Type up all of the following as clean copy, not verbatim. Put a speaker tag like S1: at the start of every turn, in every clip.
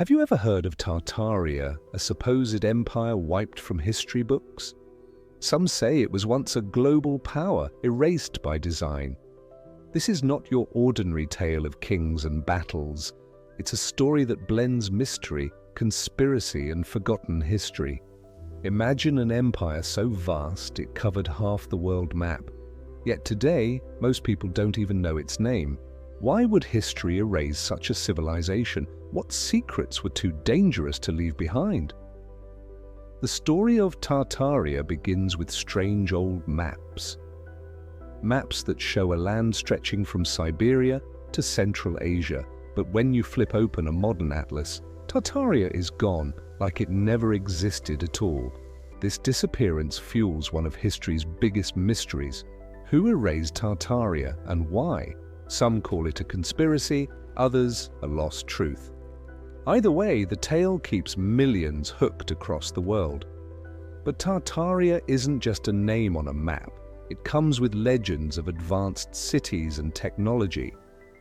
S1: Have you ever heard of Tartaria, a supposed empire wiped from history books? Some say it was once a global power, erased by design. This is not your ordinary tale of kings and battles. It's a story that blends mystery, conspiracy, and forgotten history. Imagine an empire so vast it covered half the world map. Yet today, most people don't even know its name. Why would history erase such a civilization? What secrets were too dangerous to leave behind? The story of Tartaria begins with strange old maps. Maps that show a land stretching from Siberia to Central Asia. But when you flip open a modern atlas, Tartaria is gone, like it never existed at all. This disappearance fuels one of history's biggest mysteries. Who erased Tartaria and why? Some call it a conspiracy, others a lost truth. Either way, the tale keeps millions hooked across the world. But Tartaria isn't just a name on a map. It comes with legends of advanced cities and technology,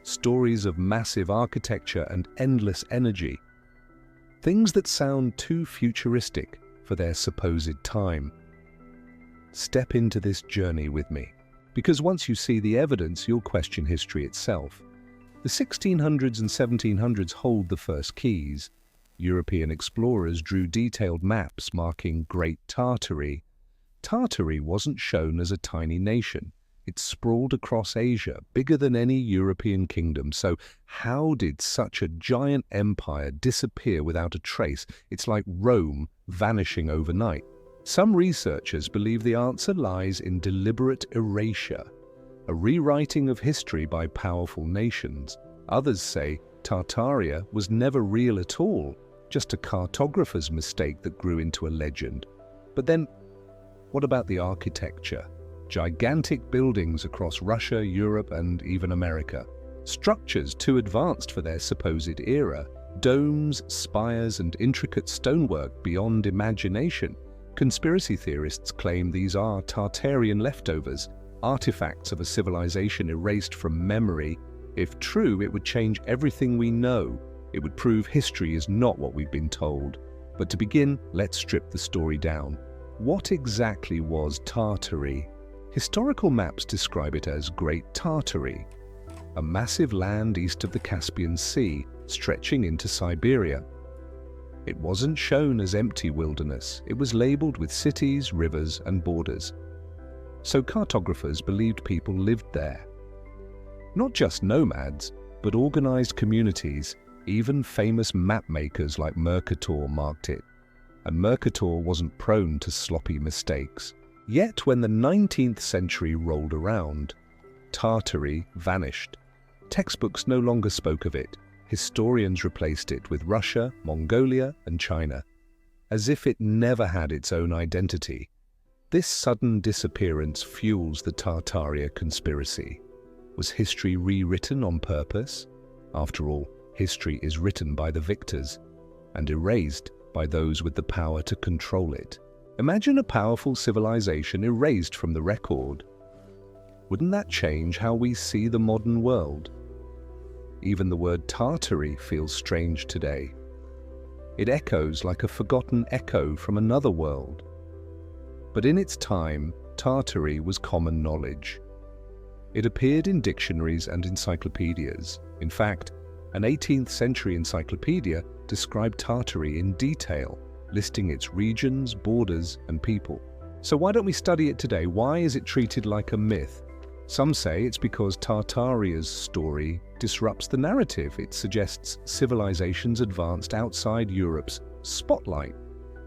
S1: stories of massive architecture and endless energy. Things that sound too futuristic for their supposed time. Step into this journey with me, because once you see the evidence, you'll question history itself. The 1600s and 1700s hold the first keys. European explorers drew detailed maps marking Great Tartary. Tartary wasn't shown as a tiny nation. It sprawled across Asia, bigger than any European kingdom. So how did such a giant empire disappear without a trace? It's like Rome vanishing overnight. Some researchers believe the answer lies in deliberate erasure, a rewriting of history by powerful nations. Others say Tartaria was never real at all, just a cartographer's mistake that grew into a legend. But then, what about the architecture? Gigantic buildings across Russia, Europe, and even America. Structures too advanced for their supposed era. Domes, spires, and intricate stonework beyond imagination. Conspiracy theorists claim these are Tartarian leftovers, artifacts of a civilization erased from memory. If true, it would change everything we know. It would prove history is not what we've been told. But to begin, let's strip the story down. What exactly was Tartary? Historical maps describe it as Great Tartary, a massive land east of the Caspian Sea, stretching into Siberia. It wasn't shown as empty wilderness. It was labeled with cities, rivers, and borders. So cartographers believed people lived there. Not just nomads, but organized communities. Even famous map makers like Mercator marked it. And Mercator wasn't prone to sloppy mistakes. Yet when the 19th century rolled around, Tartary vanished. Textbooks no longer spoke of it. Historians replaced it with Russia, Mongolia, and China, as if it never had its own identity. This sudden disappearance fuels the Tartaria conspiracy. Was history rewritten on purpose? After all, history is written by the victors and erased by those with the power to control it. Imagine a powerful civilization erased from the record. Wouldn't that change how we see the modern world? Even the word Tartary feels strange today. It echoes like a forgotten echo from another world. But in its time, Tartary was common knowledge. It appeared in dictionaries and encyclopedias. In fact, an 18th century encyclopedia described Tartary in detail, listing its regions, borders, and people. So why don't we study it today? Why is it treated like a myth? Some say it's because Tartaria's story disrupts the narrative. It suggests civilizations advanced outside Europe's spotlight,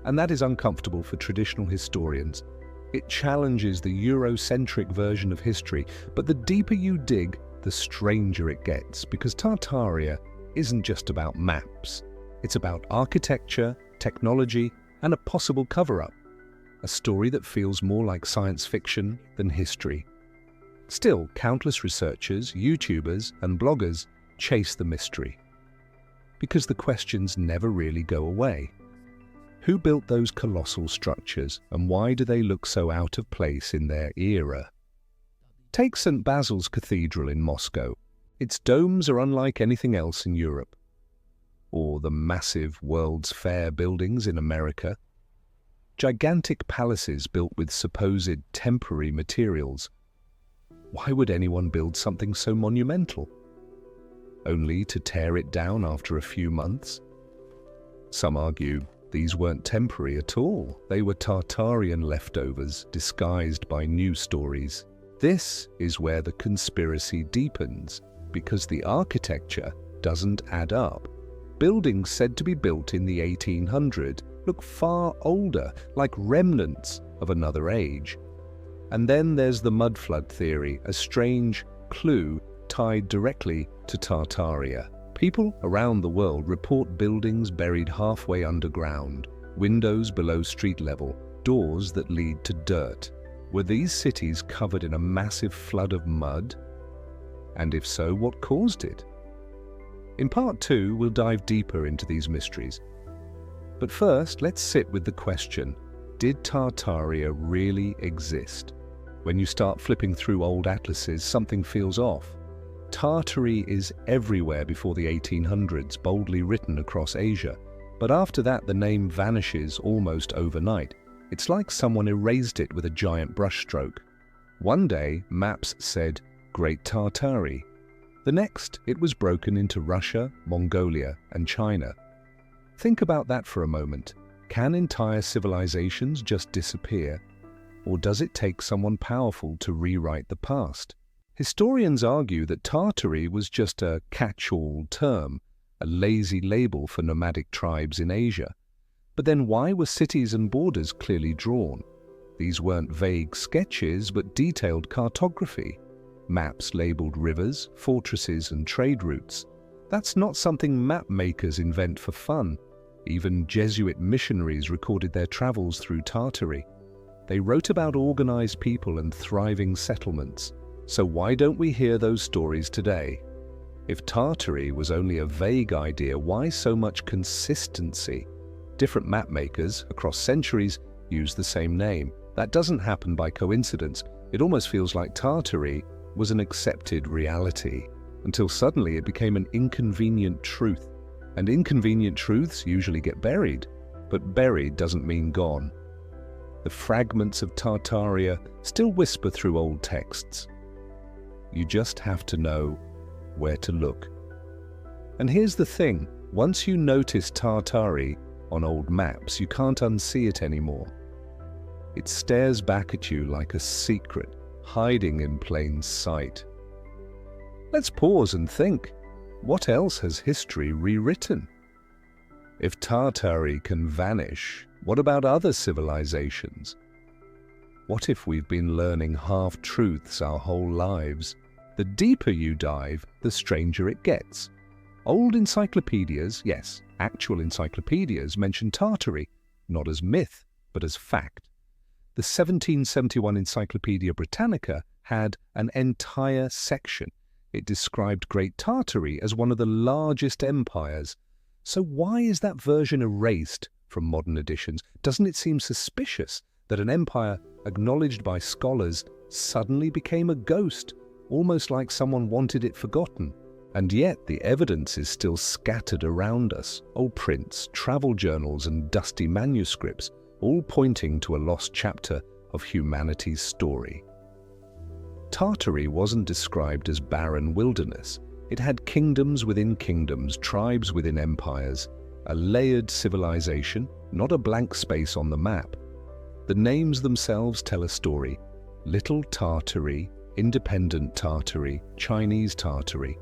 S1: and that is uncomfortable for traditional historians. It challenges the Eurocentric version of history, but the deeper you dig, the stranger it gets, because Tartaria isn't just about maps. It's about architecture, technology, and a possible cover-up. A story that feels more like science fiction than history. Still, countless researchers, YouTubers, and bloggers chase the mystery. Because the questions never really go away. Who built those colossal structures, and why do they look so out of place in their era? Take St. Basil's Cathedral in Moscow. Its domes are unlike anything else in Europe. or the massive World's Fair buildings in America. Gigantic palaces built with supposed temporary materials. Why would anyone build something so monumental? Only to tear it down after a few months? Some argue these weren't temporary at all. They were Tartarian leftovers disguised by new stories. This is where the conspiracy deepens, because the architecture doesn't add up. Buildings said to be built in the 1800s look far older, like remnants of another age. And then there's the mud flood theory, a strange clue tied directly to Tartaria. People around the world report buildings buried halfway underground, windows below street level, doors that lead to dirt. Were these cities covered in a massive flood of mud? And if so, what caused it? In part 2, we'll dive deeper into these mysteries. But first, let's sit with the question, did Tartaria really exist? When you start flipping through old atlases, something feels off. Tartary is everywhere before the 1800s, boldly written across Asia. But after that, the name vanishes almost overnight. It's like someone erased it with a giant brushstroke. One day, maps said, Great Tartary. The next, it was broken into Russia, Mongolia, and China. Think about that for a moment. Can entire civilizations just disappear? Or does it take someone powerful to rewrite the past? Historians argue that Tartary was just a catch-all term, a lazy label for nomadic tribes in Asia. But then why were cities and borders clearly drawn? These weren't vague sketches, but detailed cartography. Maps labeled rivers, fortresses, and trade routes. That's not something map makers invent for fun. Even Jesuit missionaries recorded their travels through Tartary. They wrote about organized people and thriving settlements. So why don't we hear those stories today? If Tartary was only a vague idea, why so much consistency? Different map makers across centuries use the same name. That doesn't happen by coincidence. It almost feels like Tartary was an accepted reality, until suddenly it became an inconvenient truth. And inconvenient truths usually get buried, but buried doesn't mean gone. The fragments of Tartaria still whisper through old texts. You just have to know where to look. And here's the thing, once you notice Tartary on old maps, you can't unsee it anymore. It stares back at you like a secret, hiding in plain sight. Let's pause and think, what else has history rewritten? If Tartary can vanish, what about other civilizations? What if we've been learning half-truths our whole lives? The deeper you dive, the stranger it gets. Old encyclopedias, yes, actual encyclopedias, mention Tartary, not as myth, but as fact. The 1771 Encyclopedia Britannica had an entire section. It described Great Tartary as one of the largest empires. So why is that version erased from modern editions? Doesn't it seem suspicious that an empire acknowledged by scholars suddenly became a ghost, almost like someone wanted it forgotten? And yet the evidence is still scattered around us. Old prints, travel journals, and dusty manuscripts, all pointing to a lost chapter of humanity's story. Tartary wasn't described as barren wilderness. It had kingdoms within kingdoms, tribes within empires, a layered civilization, not a blank space on the map. The names themselves tell a story. Little Tartary, Independent Tartary, Chinese Tartary.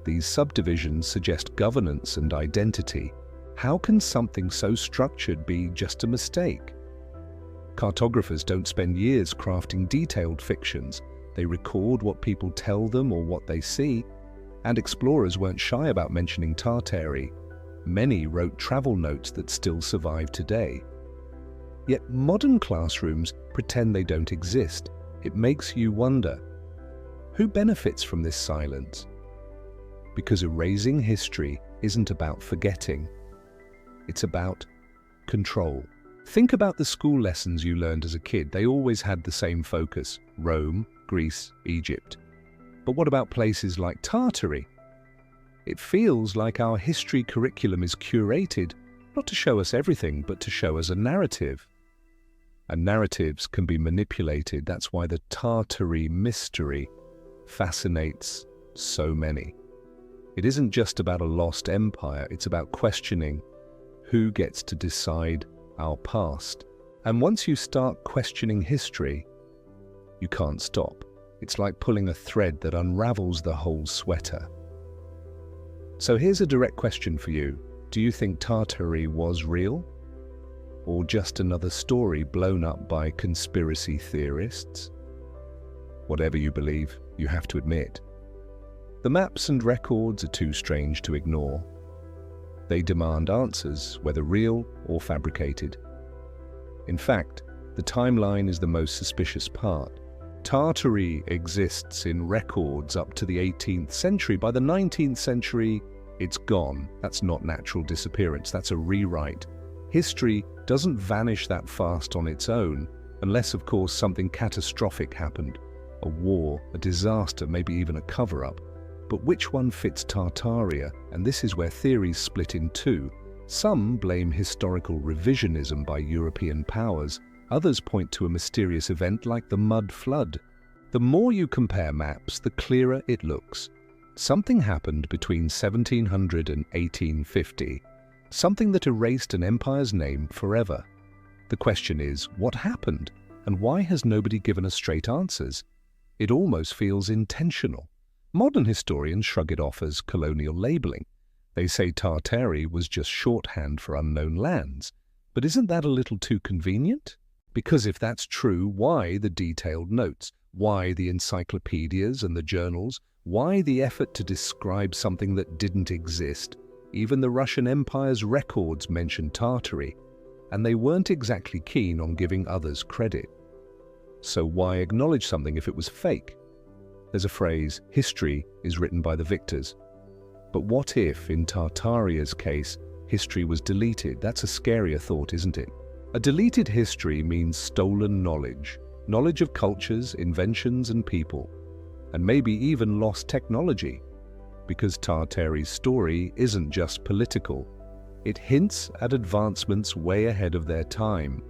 S1: These subdivisions suggest governance and identity. How can something so structured be just a mistake? Cartographers don't spend years crafting detailed fictions. They record what people tell them or what they see. And explorers weren't shy about mentioning Tartary. Many wrote travel notes that still survive today. Yet modern classrooms pretend they don't exist. It makes you wonder, who benefits from this silence? Because erasing history isn't about forgetting. It's about control. Think about the school lessons you learned as a kid. They always had the same focus: Rome, Greece, Egypt. But what about places like Tartary? It feels like our history curriculum is curated, not to show us everything, but to show us a narrative. And narratives can be manipulated. That's why the Tartary mystery fascinates so many. It isn't just about a lost empire, it's about questioning who gets to decide our past. And once you start questioning history, you can't stop. It's like pulling a thread that unravels the whole sweater. So here's a direct question for you. Do you think Tartary was real? Or just another story blown up by conspiracy theorists? Whatever you believe, you have to admit, the maps and records are too strange to ignore. They demand answers, whether real or fabricated. In fact, the timeline is the most suspicious part. Tartary exists in records up to the 18th century. By the 19th century, it's gone. That's not natural disappearance, that's a rewrite. History doesn't vanish that fast on its own, unless, of course, something catastrophic happened. A war, a disaster, maybe even a cover-up. But which one fits Tartaria? And this is where theories split in two. Some blame historical revisionism by European powers. Others point to a mysterious event like the Mud Flood. The more you compare maps, the clearer it looks. Something happened between 1700 and 1850. Something that erased an empire's name forever. The question is, what happened? And why has nobody given us straight answers? It almost feels intentional. Modern historians shrug it off as colonial labeling. They say Tartary was just shorthand for unknown lands. But isn't that a little too convenient? Because if that's true, why the detailed notes? Why the encyclopedias and the journals? Why the effort to describe something that didn't exist? Even the Russian Empire's records mention Tartary, and they weren't exactly keen on giving others credit. So why acknowledge something if it was fake? There's a phrase, history is written by the victors. But what if, in Tartaria's case, history was deleted? That's a scarier thought, isn't it? A deleted history means stolen knowledge. Knowledge of cultures, inventions and people. And maybe even lost technology. Because Tartary's story isn't just political. It hints at advancements way ahead of their time.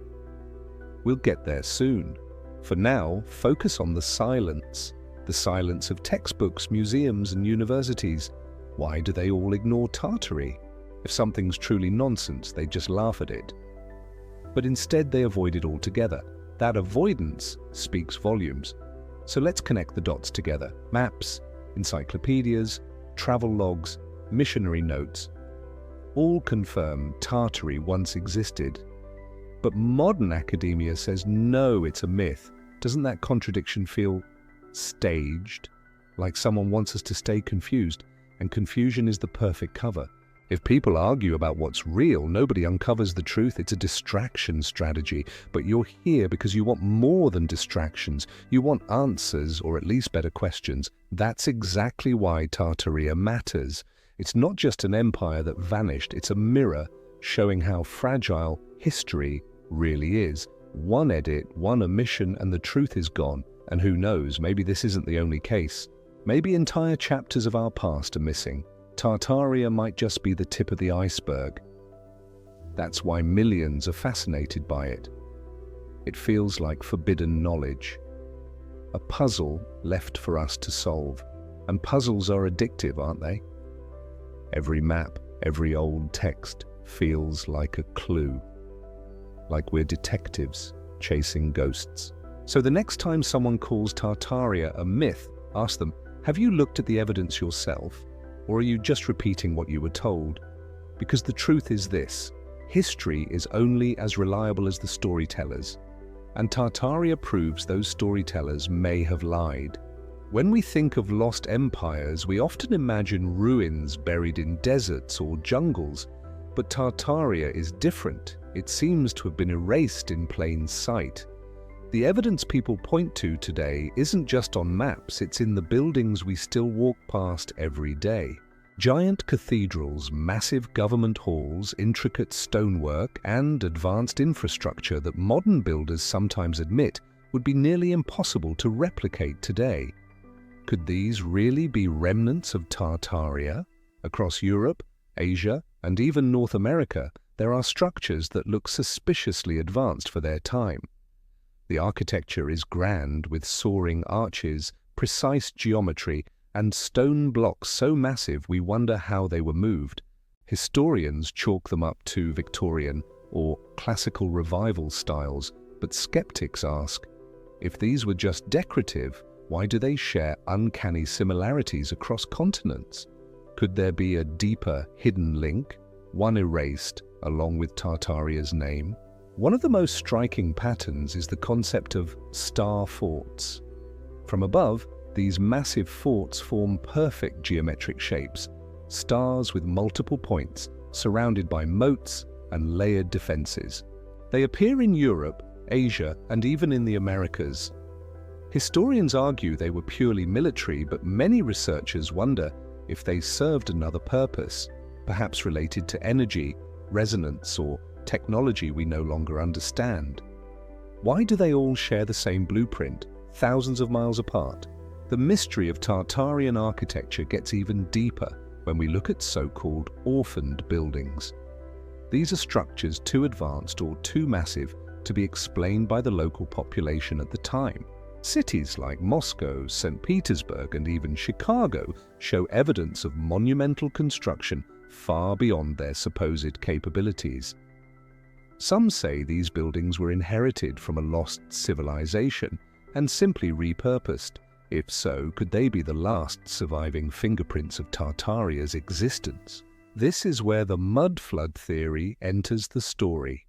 S1: We'll get there soon. For now, focus on the silence. The silence of textbooks, museums and universities. Why do they all ignore Tartary? If something's truly nonsense, they just laugh at it. But instead they avoid it altogether. That avoidance speaks volumes. So let's connect the dots together. Maps, encyclopedias, travel logs, missionary notes, all confirm Tartary once existed. But modern academia says no, it's a myth. Doesn't that contradiction feel staged? Like someone wants us to stay confused, and confusion is the perfect cover. If people argue about what's real, nobody uncovers the truth. It's a distraction strategy. But you're here because you want more than distractions. You want answers, or at least better questions. That's exactly why Tartaria matters. It's not just an empire that vanished. It's a mirror showing how fragile history really is. One edit, one omission, and the truth is gone. And who knows, maybe this isn't the only case. Maybe entire chapters of our past are missing. Tartaria might just be the tip of the iceberg. That's why millions are fascinated by it. It feels like forbidden knowledge. A puzzle left for us to solve. And puzzles are addictive, aren't they? Every map, every old text feels like a clue. Like we're detectives chasing ghosts. So the next time someone calls Tartaria a myth, ask them, have you looked at the evidence yourself? Or are you just repeating what you were told? Because the truth is this, history is only as reliable as the storytellers, and Tartaria proves those storytellers may have lied. When we think of lost empires, we often imagine ruins buried in deserts or jungles, but Tartaria is different. It seems to have been erased in plain sight. The evidence people point to today isn't just on maps, it's in the buildings we still walk past every day. Giant cathedrals, massive government halls, intricate stonework, and advanced infrastructure that modern builders sometimes admit would be nearly impossible to replicate today. Could these really be remnants of Tartaria? Across Europe, Asia, and even North America, there are structures that look suspiciously advanced for their time. The architecture is grand, with soaring arches, precise geometry, and stone blocks so massive we wonder how they were moved. Historians chalk them up to Victorian or classical revival styles, but skeptics ask, if these were just decorative, why do they share uncanny similarities across continents? Could there be a deeper, hidden link, one erased along with Tartaria's name? One of the most striking patterns is the concept of star forts. From above, these massive forts form perfect geometric shapes, stars with multiple points, surrounded by moats and layered defenses. They appear in Europe, Asia, and even in the Americas. Historians argue they were purely military, but many researchers wonder if they served another purpose, perhaps related to energy, resonance, or technology we no longer understand. Why do they all share the same blueprint, thousands of miles apart? The mystery of Tartarian architecture gets even deeper when we look at so-called orphaned buildings. These are structures too advanced or too massive to be explained by the local population at the time. Cities like Moscow, St. Petersburg, and even Chicago show evidence of monumental construction far beyond their supposed capabilities. Some say these buildings were inherited from a lost civilization and simply repurposed. If so, could they be the last surviving fingerprints of Tartaria's existence? This is where the mud flood theory enters the story.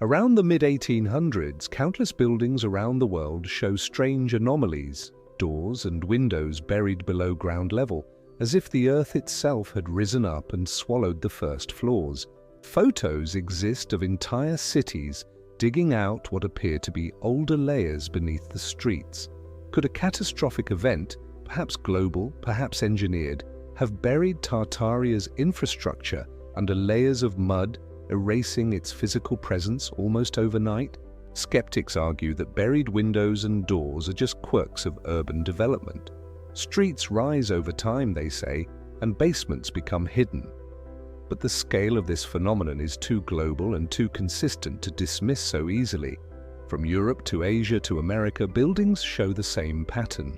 S1: Around the mid-1800s, countless buildings around the world show strange anomalies, doors and windows buried below ground level, as if the earth itself had risen up and swallowed the first floors. Photos exist of entire cities digging out what appear to be older layers beneath the streets. Could a catastrophic event, perhaps global, perhaps engineered, have buried Tartaria's infrastructure under layers of mud, erasing its physical presence almost overnight? Skeptics argue that buried windows and doors are just quirks of urban development. Streets rise over time, they say, and basements become hidden. But the scale of this phenomenon is too global and too consistent to dismiss so easily. From Europe to Asia to America, buildings show the same pattern.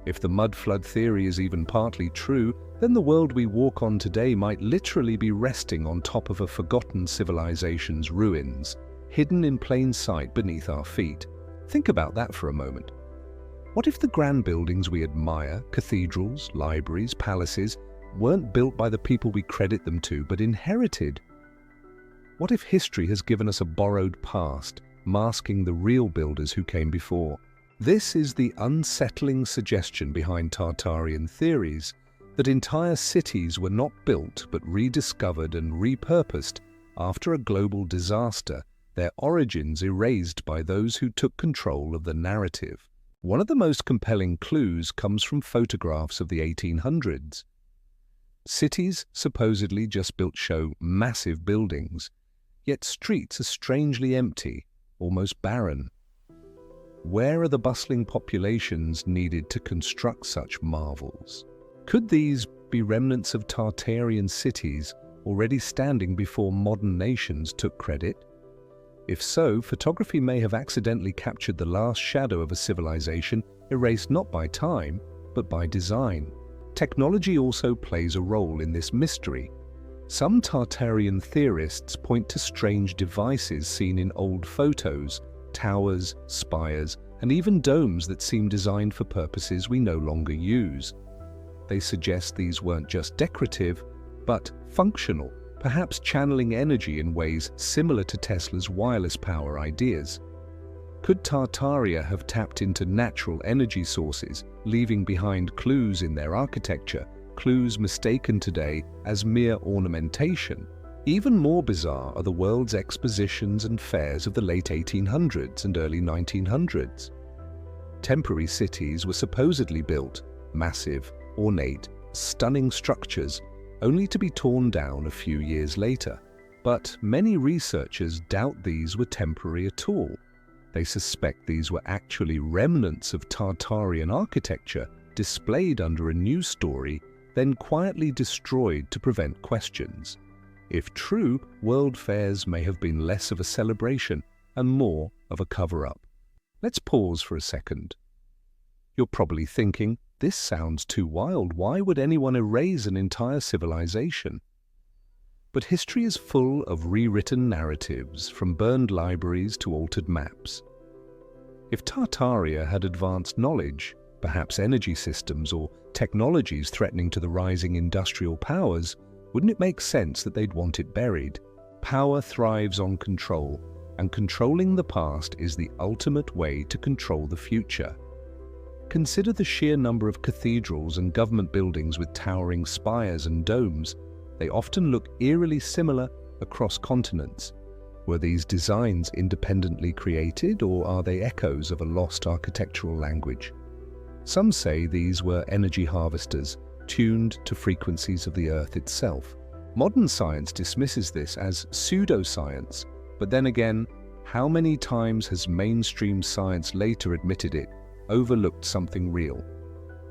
S1: If the mud flood theory is even partly true, then the world we walk on today might literally be resting on top of a forgotten civilization's ruins, hidden in plain sight beneath our feet. Think about that for a moment. What if the grand buildings we admire, cathedrals, libraries, palaces, weren't built by the people we credit them to, but inherited? What if history has given us a borrowed past, masking the real builders who came before? This is the unsettling suggestion behind Tartarian theories, that entire cities were not built but rediscovered and repurposed after a global disaster, their origins erased by those who took control of the narrative. One of the most compelling clues comes from photographs of the 1800s. Cities supposedly just built show massive buildings, yet streets are strangely empty, almost barren. Where are the bustling populations needed to construct such marvels? Could these be remnants of Tartarian cities already standing before modern nations took credit? If so, photography may have accidentally captured the last shadow of a civilization erased not by time, but by design. Technology also plays a role in this mystery. Some Tartarian theorists point to strange devices seen in old photos, towers, spires, and even domes that seem designed for purposes we no longer use. They suggest these weren't just decorative, but functional, perhaps channeling energy in ways similar to Tesla's wireless power ideas. Could Tartaria have tapped into natural energy sources, leaving behind clues in their architecture, clues mistaken today as mere ornamentation? Even more bizarre are the world's expositions and fairs of the late 1800s and early 1900s. Temporary cities were supposedly built, massive, ornate, stunning structures, only to be torn down a few years later. But many researchers doubt these were temporary at all. They suspect these were actually remnants of Tartarian architecture displayed under a new story then quietly destroyed to prevent questions. If true, world fairs may have been less of a celebration and more of a cover-up. Let's pause for a second. You're probably thinking, this sounds too wild. Why would anyone erase an entire civilization? But history is full of rewritten narratives, from burned libraries to altered maps. If Tartaria had advanced knowledge, perhaps energy systems or technologies threatening to the rising industrial powers, wouldn't it make sense that they'd want it buried? Power thrives on control, and controlling the past is the ultimate way to control the future. Consider the sheer number of cathedrals and government buildings with towering spires and domes. They often look eerily similar across continents. Were these designs independently created, or are they echoes of a lost architectural language? Some say these were energy harvesters, tuned to frequencies of the Earth itself. Modern science dismisses this as pseudoscience, but then again, how many times has mainstream science later admitted it overlooked something real?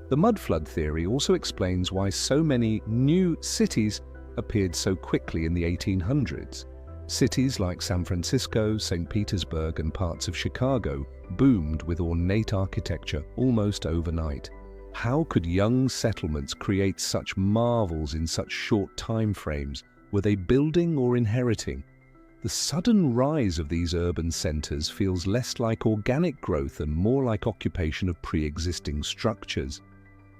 S1: The mud flood theory also explains why so many new cities appeared so quickly in the 1800s. Cities like San Francisco, St. Petersburg, and parts of Chicago boomed with ornate architecture almost overnight. How could young settlements create such marvels in such short time frames? Were they building or inheriting? The sudden rise of these urban centers feels less like organic growth and more like occupation of pre-existing structures.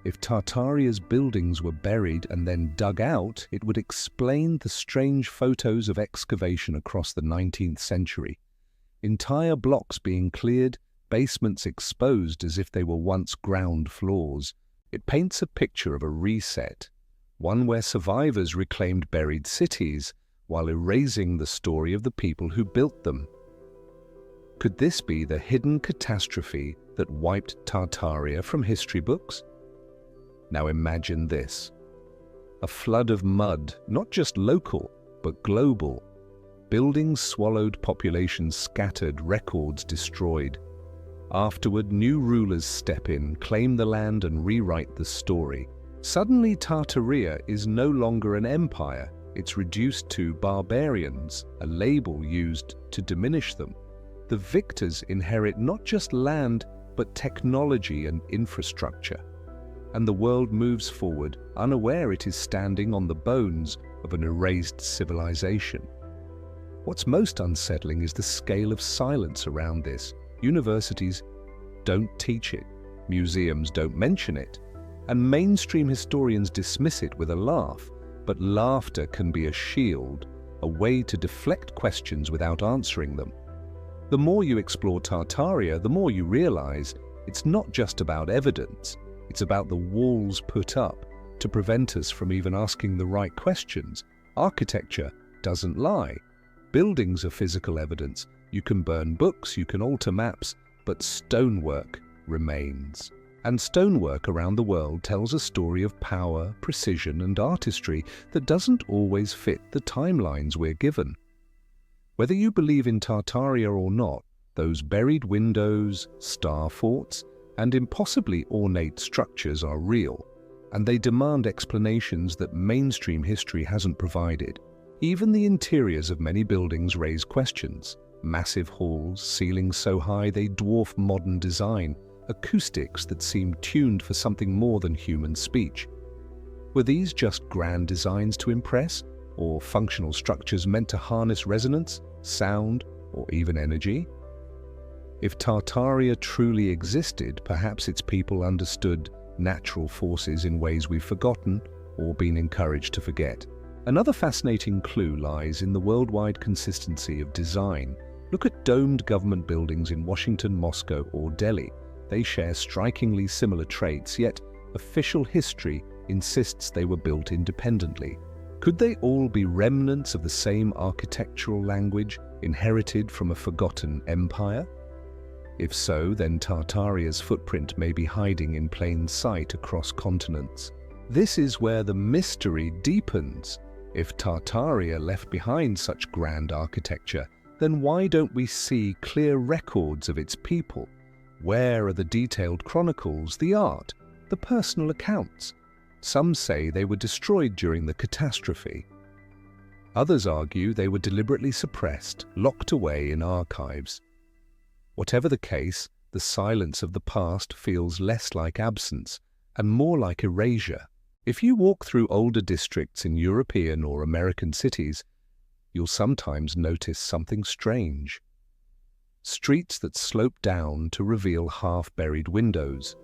S1: If Tartaria's buildings were buried and then dug out, it would explain the strange photos of excavation across the 19th century. Entire blocks being cleared, basements exposed as if they were once ground floors. It paints a picture of a reset, one where survivors reclaimed buried cities while erasing the story of the people who built them. Could this be the hidden catastrophe that wiped Tartaria from history books? Now imagine this. A flood of mud, not just local, but global. Buildings swallowed, populations scattered, records destroyed. Afterward, new rulers step in, claim the land and rewrite the story. Suddenly, Tartaria is no longer an empire. It's reduced to barbarians, a label used to diminish them. The victors inherit not just land, but technology and infrastructure. And the world moves forward, unaware it is standing on the bones of an erased civilization. What's most unsettling is the scale of silence around this. Universities don't teach it, museums don't mention it, and mainstream historians dismiss it with a laugh. But laughter can be a shield, a way to deflect questions without answering them. The more you explore Tartaria, the more you realize it's not just about evidence. It's about the walls put up to prevent us from even asking the right questions. Architecture doesn't lie. Buildings are physical evidence. You can burn books, you can alter maps, but stonework remains. And stonework around the world tells a story of power, precision, and artistry that doesn't always fit the timelines we're given. Whether you believe in Tartaria or not, those buried windows, star forts, and impossibly ornate structures are real, and they demand explanations that mainstream history hasn't provided. Even the interiors of many buildings raise questions. Massive halls, ceilings so high they dwarf modern design, acoustics that seem tuned for something more than human speech. Were these just grand designs to impress, or functional structures meant to harness resonance, sound, or even energy? If Tartaria truly existed, perhaps its people understood natural forces in ways we've forgotten or been encouraged to forget. Another fascinating clue lies in the worldwide consistency of design. Look at domed government buildings in Washington, Moscow, or Delhi. They share strikingly similar traits, yet official history insists they were built independently. Could they all be remnants of the same architectural language inherited from a forgotten empire? If so, then Tartaria's footprint may be hiding in plain sight across continents. This is where the mystery deepens. If Tartaria left behind such grand architecture, then why don't we see clear records of its people? Where are the detailed chronicles, the art, the personal accounts? Some say they were destroyed during the catastrophe. Others argue they were deliberately suppressed, locked away in archives. Whatever the case, the silence of the past feels less like absence and more like erasure. If you walk through older districts in European or American cities, you'll sometimes notice something strange. Streets that slope down to reveal half-buried windows.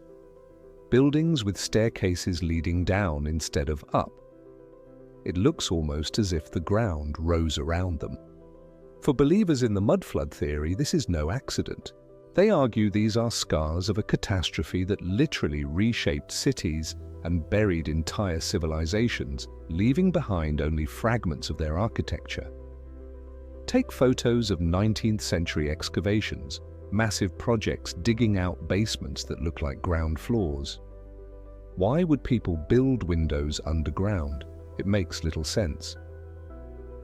S1: Buildings with staircases leading down instead of up. It looks almost as if the ground rose around them. For believers in the mudflood theory, this is no accident. They argue these are scars of a catastrophe that literally reshaped cities and buried entire civilizations, leaving behind only fragments of their architecture. Take photos of 19th century excavations, massive projects digging out basements that look like ground floors. Why would people build windows underground? It makes little sense.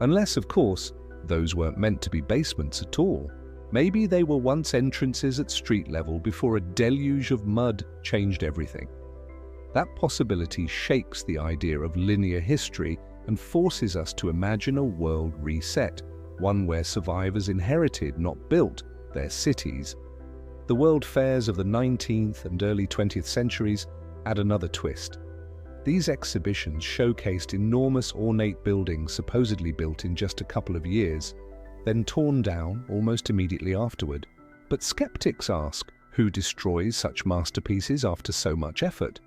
S1: Unless, of course, those weren't meant to be basements at all. Maybe they were once entrances at street level before a deluge of mud changed everything. That possibility shakes the idea of linear history and forces us to imagine a world reset, one where survivors inherited, not built, their cities. The world fairs of the 19th and early 20th centuries add another twist. These exhibitions showcased enormous ornate buildings supposedly built in just a couple of years, then torn down almost immediately afterward. But skeptics ask, who destroys such masterpieces after so much effort?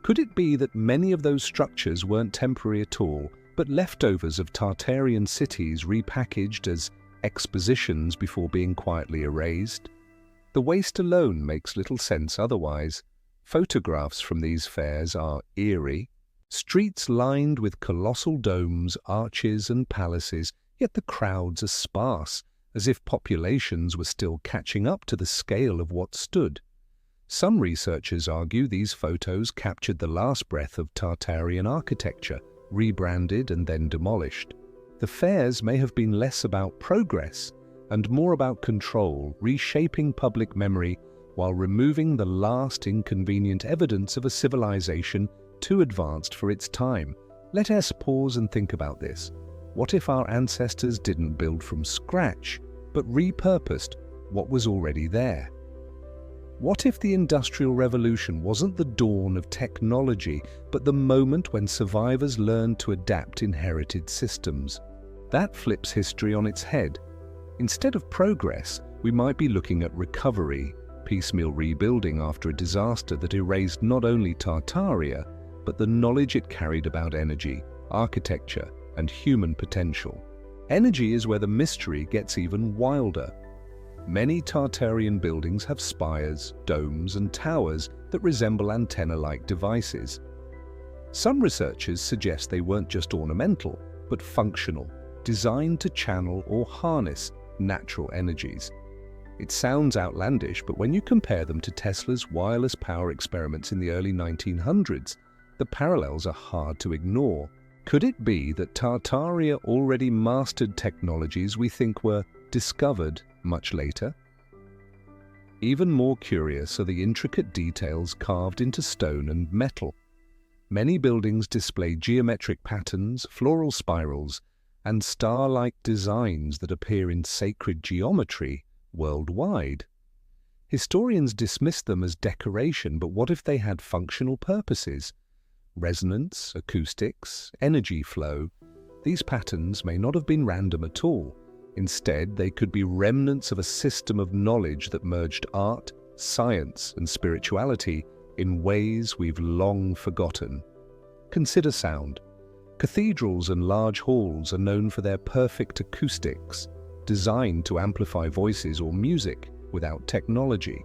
S1: Could it be that many of those structures weren't temporary at all, but leftovers of Tartarian cities repackaged as expositions before being quietly erased? The waste alone makes little sense otherwise. Photographs from these fairs are eerie. Streets lined with colossal domes, arches and palaces, yet the crowds are sparse, as if populations were still catching up to the scale of what stood. Some researchers argue these photos captured the last breath of Tartarian architecture, rebranded and then demolished. The fairs may have been less about progress and more about control, reshaping public memory while removing the last inconvenient evidence of a civilization too advanced for its time. Let us pause and think about this. What if our ancestors didn't build from scratch, but repurposed what was already there? What if the Industrial Revolution wasn't the dawn of technology, but the moment when survivors learned to adapt inherited systems? That flips history on its head. Instead of progress, we might be looking at recovery, piecemeal rebuilding after a disaster that erased not only Tartaria, but the knowledge it carried about energy, architecture, and human potential. Energy is where the mystery gets even wilder. Many Tartarian buildings have spires, domes, and towers that resemble antenna-like devices. Some researchers suggest they weren't just ornamental, but functional, designed to channel or harness natural energies. It sounds outlandish, but when you compare them to Tesla's wireless power experiments in the early 1900s, the parallels are hard to ignore. Could it be that Tartaria already mastered technologies we think were discovered much later? Even more curious are the intricate details carved into stone and metal. Many buildings display geometric patterns, floral spirals, and star-like designs that appear in sacred geometry worldwide. Historians dismiss them as decoration, but what if they had functional purposes? Resonance, acoustics, energy flow. These patterns may not have been random at all. Instead, they could be remnants of a system of knowledge that merged art, science, and spirituality in ways we've long forgotten. Consider sound. Cathedrals and large halls are known for their perfect acoustics, designed to amplify voices or music without technology.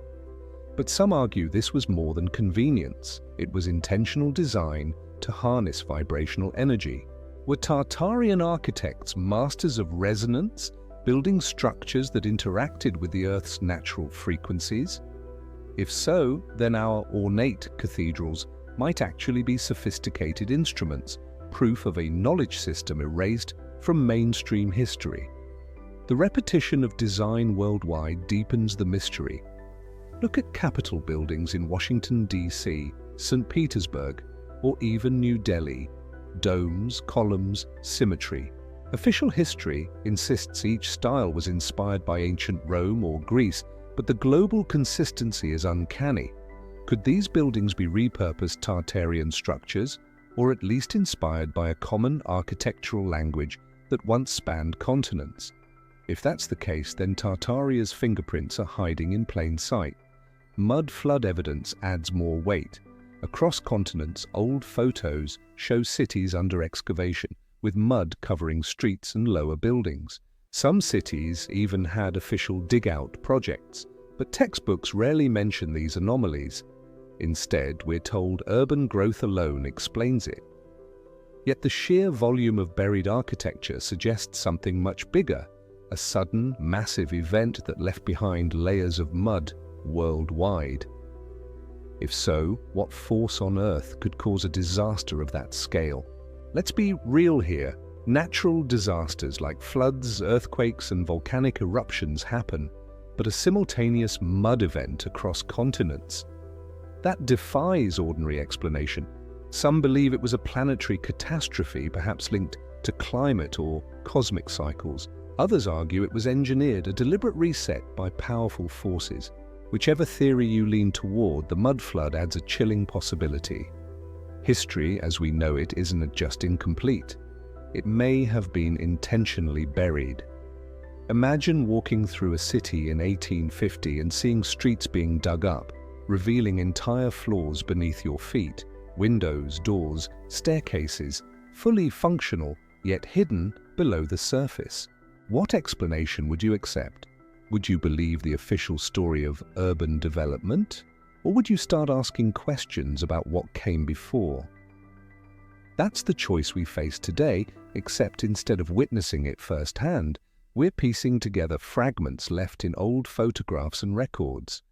S1: But some argue this was more than convenience. It was intentional design to harness vibrational energy. Were Tartarian architects masters of resonance, building structures that interacted with the Earth's natural frequencies? If so, then our ornate cathedrals might actually be sophisticated instruments, proof of a knowledge system erased from mainstream history. The repetition of design worldwide deepens the mystery. Look at Capitol buildings in Washington, D.C., St. Petersburg, or even New Delhi. Domes, columns, symmetry. Official history insists each style was inspired by ancient Rome or Greece, but the global consistency is uncanny. Could these buildings be repurposed Tartarian structures, or at least inspired by a common architectural language that once spanned continents? If that's the case, then Tartaria's fingerprints are hiding in plain sight. Mud flood evidence adds more weight. Across continents, old photos show cities under excavation, with mud covering streets and lower buildings. Some cities even had official dig-out projects, but textbooks rarely mention these anomalies. Instead, we're told urban growth alone explains it. Yet the sheer volume of buried architecture suggests something much bigger, a sudden, massive event that left behind layers of mud worldwide. If so, what force on Earth could cause a disaster of that scale? Let's be real here. Natural disasters like floods, earthquakes, and volcanic eruptions happen, but a simultaneous mud event across continents? That defies ordinary explanation. Some believe it was a planetary catastrophe, perhaps linked to climate or cosmic cycles. Others argue it was engineered, a deliberate reset by powerful forces. Whichever theory you lean toward, the mud flood adds a chilling possibility. History, as we know it, isn't just incomplete. It may have been intentionally buried. Imagine walking through a city in 1850 and seeing streets being dug up, revealing entire floors beneath your feet, windows, doors, staircases, fully functional, yet hidden below the surface. What explanation would you accept? Would you believe the official story of urban development? Or would you start asking questions about what came before? That's the choice we face today, except instead of witnessing it firsthand, we're piecing together fragments left in old photographs and records.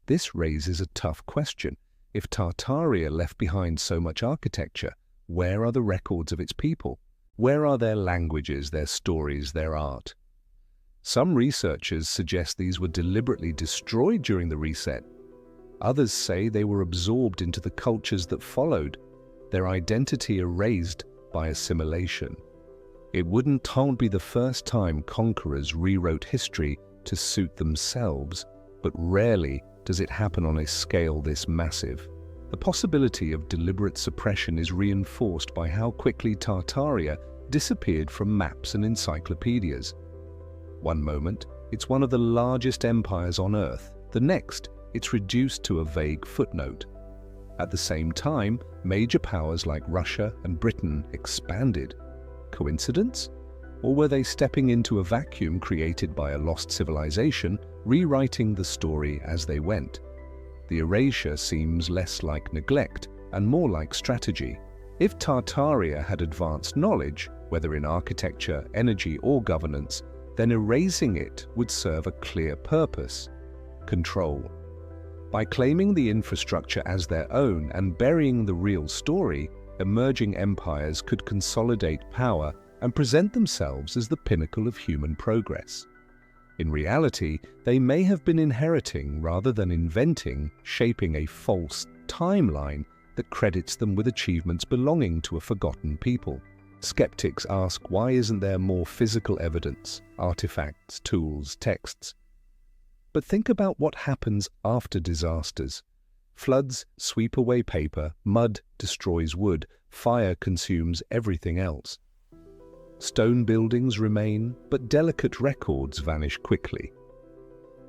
S1: This raises a tough question. If Tartaria left behind so much architecture, where are the records of its people? Where are their languages, their stories, their art? Some researchers suggest these were deliberately destroyed during the reset. Others say they were absorbed into the cultures that followed, their identity erased by assimilation. It wouldn't be the first time conquerors rewrote history to suit themselves, but rarely does it happen on a scale this massive. The possibility of deliberate suppression is reinforced by how quickly Tartaria disappeared from maps and encyclopedias. One moment, it's one of the largest empires on Earth. The next, it's reduced to a vague footnote. At the same time, major powers like Russia and Britain expanded. Coincidence? Or were they stepping into a vacuum created by a lost civilization, rewriting the story as they went? The erasure seems less like neglect and more like strategy. If Tartaria had advanced knowledge, whether in architecture, energy, or governance, then erasing it would serve a clear purpose: control. By claiming the infrastructure as their own and burying the real story, emerging empires could consolidate power and present themselves as the pinnacle of human progress. In reality, they may have been inheriting rather than inventing, shaping a false timeline that credits them with achievements belonging to a forgotten people. Skeptics ask, why isn't there more physical evidence, artifacts, tools, texts? But think about what happens after disasters. Floods sweep away paper, mud destroys wood, fire consumes everything else. Stone buildings remain, but delicate records vanish quickly.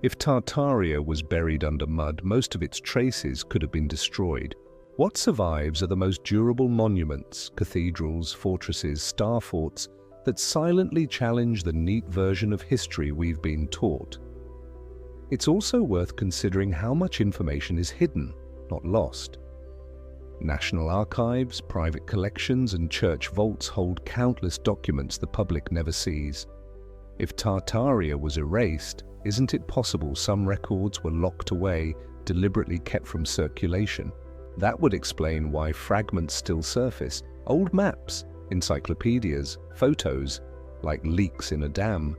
S1: If Tartaria was buried under mud, most of its traces could have been destroyed. What survives are the most durable monuments, cathedrals, fortresses, star forts, that silently challenge the neat version of history we've been taught. It's also worth considering how much information is hidden, not lost. National archives, private collections, and church vaults hold countless documents the public never sees. If Tartaria was erased, isn't it possible some records were locked away, deliberately kept from circulation? That would explain why fragments still surface. Old maps, encyclopedias, photos, like leaks in a dam.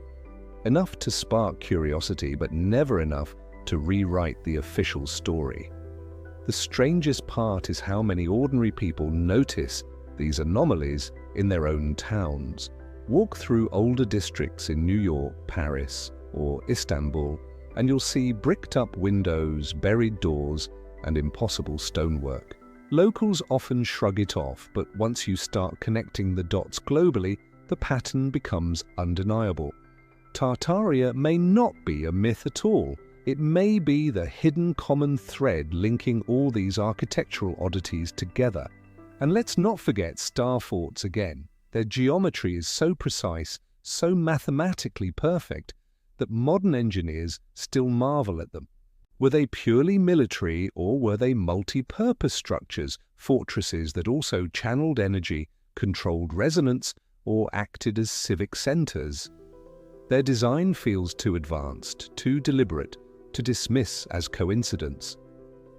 S1: Enough to spark curiosity, but never enough to rewrite the official story. The strangest part is how many ordinary people notice these anomalies in their own towns. Walk through older districts in New York, Paris, or Istanbul, and you'll see bricked-up windows, buried doors, and impossible stonework. Locals often shrug it off, but once you start connecting the dots globally, the pattern becomes undeniable. Tartaria may not be a myth at all. It may be the hidden common thread linking all these architectural oddities together. And let's not forget star forts again. Their geometry is so precise, so mathematically perfect, that modern engineers still marvel at them. Were they purely military, or were they multi-purpose structures, fortresses that also channeled energy, controlled resonance, or acted as civic centers? Their design feels too advanced, too deliberate, to dismiss as coincidence.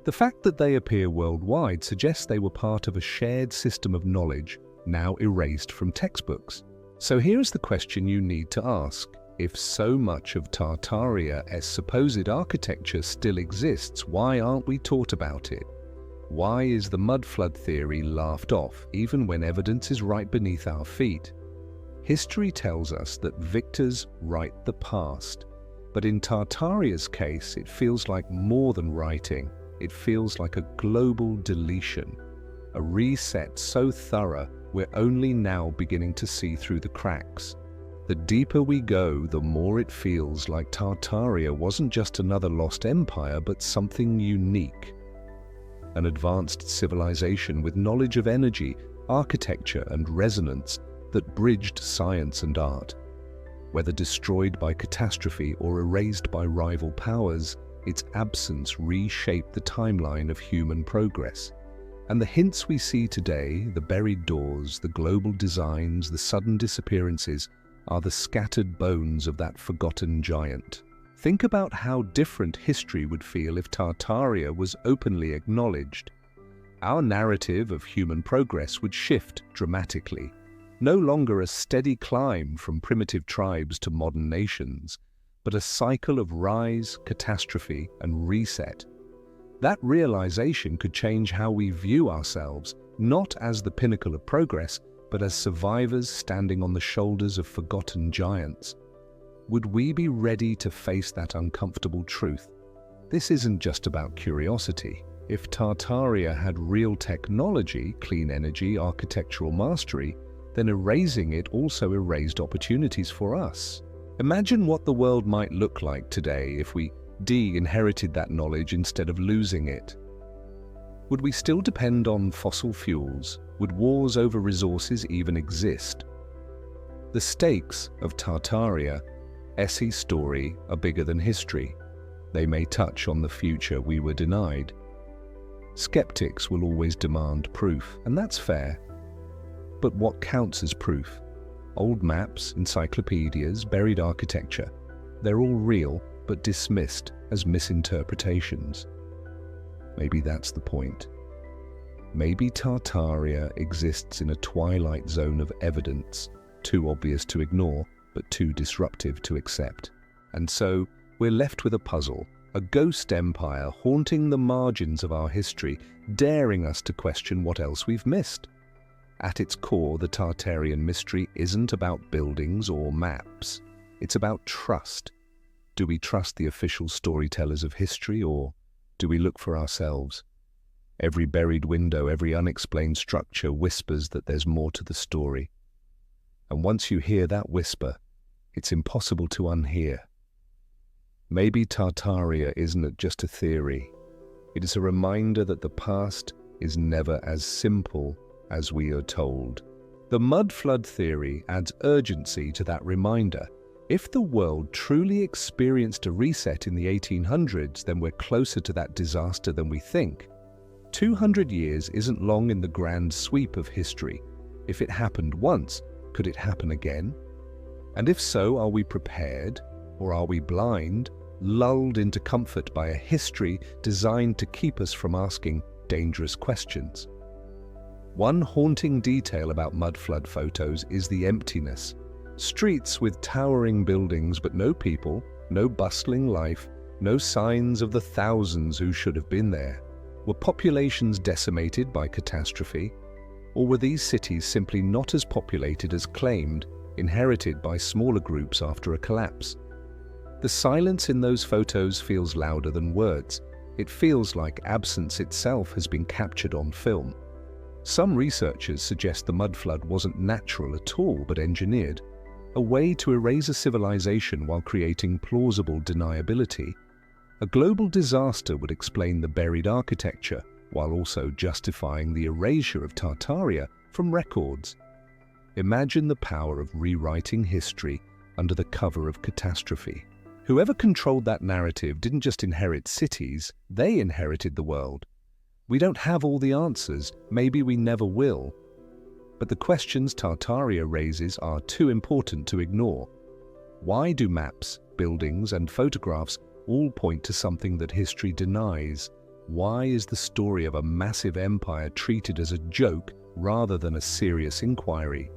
S1: The fact that they appear worldwide suggests they were part of a shared system of knowledge, now erased from textbooks. So here's the question you need to ask. If so much of Tartaria's supposed architecture still exists, why aren't we taught about it? Why is the mud flood theory laughed off, even when evidence is right beneath our feet? History tells us that victors write the past. But in Tartaria's case, it feels like more than writing. It feels like a global deletion. A reset so thorough, we're only now beginning to see through the cracks. The deeper we go, the more it feels like Tartaria wasn't just another lost empire, but something unique. An advanced civilization with knowledge of energy, architecture, and resonance that bridged science and art. Whether destroyed by catastrophe or erased by rival powers, its absence reshaped the timeline of human progress. And the hints we see today, the buried doors, the global designs, the sudden disappearances, are the scattered bones of that forgotten giant. Think about how different history would feel if Tartaria was openly acknowledged. Our narrative of human progress would shift dramatically. No longer a steady climb from primitive tribes to modern nations, but a cycle of rise, catastrophe, and reset. That realization could change how we view ourselves, not as the pinnacle of progress, but as survivors standing on the shoulders of forgotten giants. Would we be ready to face that uncomfortable truth? This isn't just about curiosity. If Tartaria had real technology, clean energy, architectural mastery, then erasing it also erased opportunities for us. Imagine what the world might look like today if we de-inherited that knowledge instead of losing it. Would we still depend on fossil fuels? Would wars over resources even exist? The stakes of Tartaria's story are bigger than history. They may touch on the future we were denied. Skeptics will always demand proof, and that's fair. But what counts as proof? Old maps, encyclopedias, buried architecture. They're all real, but dismissed as misinterpretations. Maybe that's the point. Maybe Tartaria exists in a twilight zone of evidence, too obvious to ignore, but too disruptive to accept. And so, we're left with a puzzle, a ghost empire haunting the margins of our history, daring us to question what else we've missed. At its core, the Tartarian mystery isn't about buildings or maps. It's about trust. Do we trust the official storytellers of history, or do we look for ourselves? Every buried window, every unexplained structure whispers that there's more to the story. And once you hear that whisper, it's impossible to unhear. Maybe Tartaria isn't just a theory. It is a reminder that the past is never as simple as we are told. The mud flood theory adds urgency to that reminder. If the world truly experienced a reset in the 1800s, then we're closer to that disaster than we think. 200 years isn't long in the grand sweep of history. If it happened once, could it happen again? And if so, are we prepared, or are we blind, lulled into comfort by a history designed to keep us from asking dangerous questions? One haunting detail about mud flood photos is the emptiness. Streets with towering buildings, but no people, no bustling life, no signs of the thousands who should have been there. Were populations decimated by catastrophe? Or were these cities simply not as populated as claimed, inherited by smaller groups after a collapse? The silence in those photos feels louder than words. It feels like absence itself has been captured on film. Some researchers suggest the mud flood wasn't natural at all but engineered, a way to erase a civilization while creating plausible deniability. A global disaster would explain the buried architecture, while also justifying the erasure of Tartaria from records. Imagine the power of rewriting history under the cover of catastrophe. Whoever controlled that narrative didn't just inherit cities, they inherited the world. We don't have all the answers, maybe we never will. But the questions Tartaria raises are too important to ignore. Why do maps, buildings, and photographs all point to something that history denies? Why is the story of a massive empire treated as a joke rather than a serious inquiry?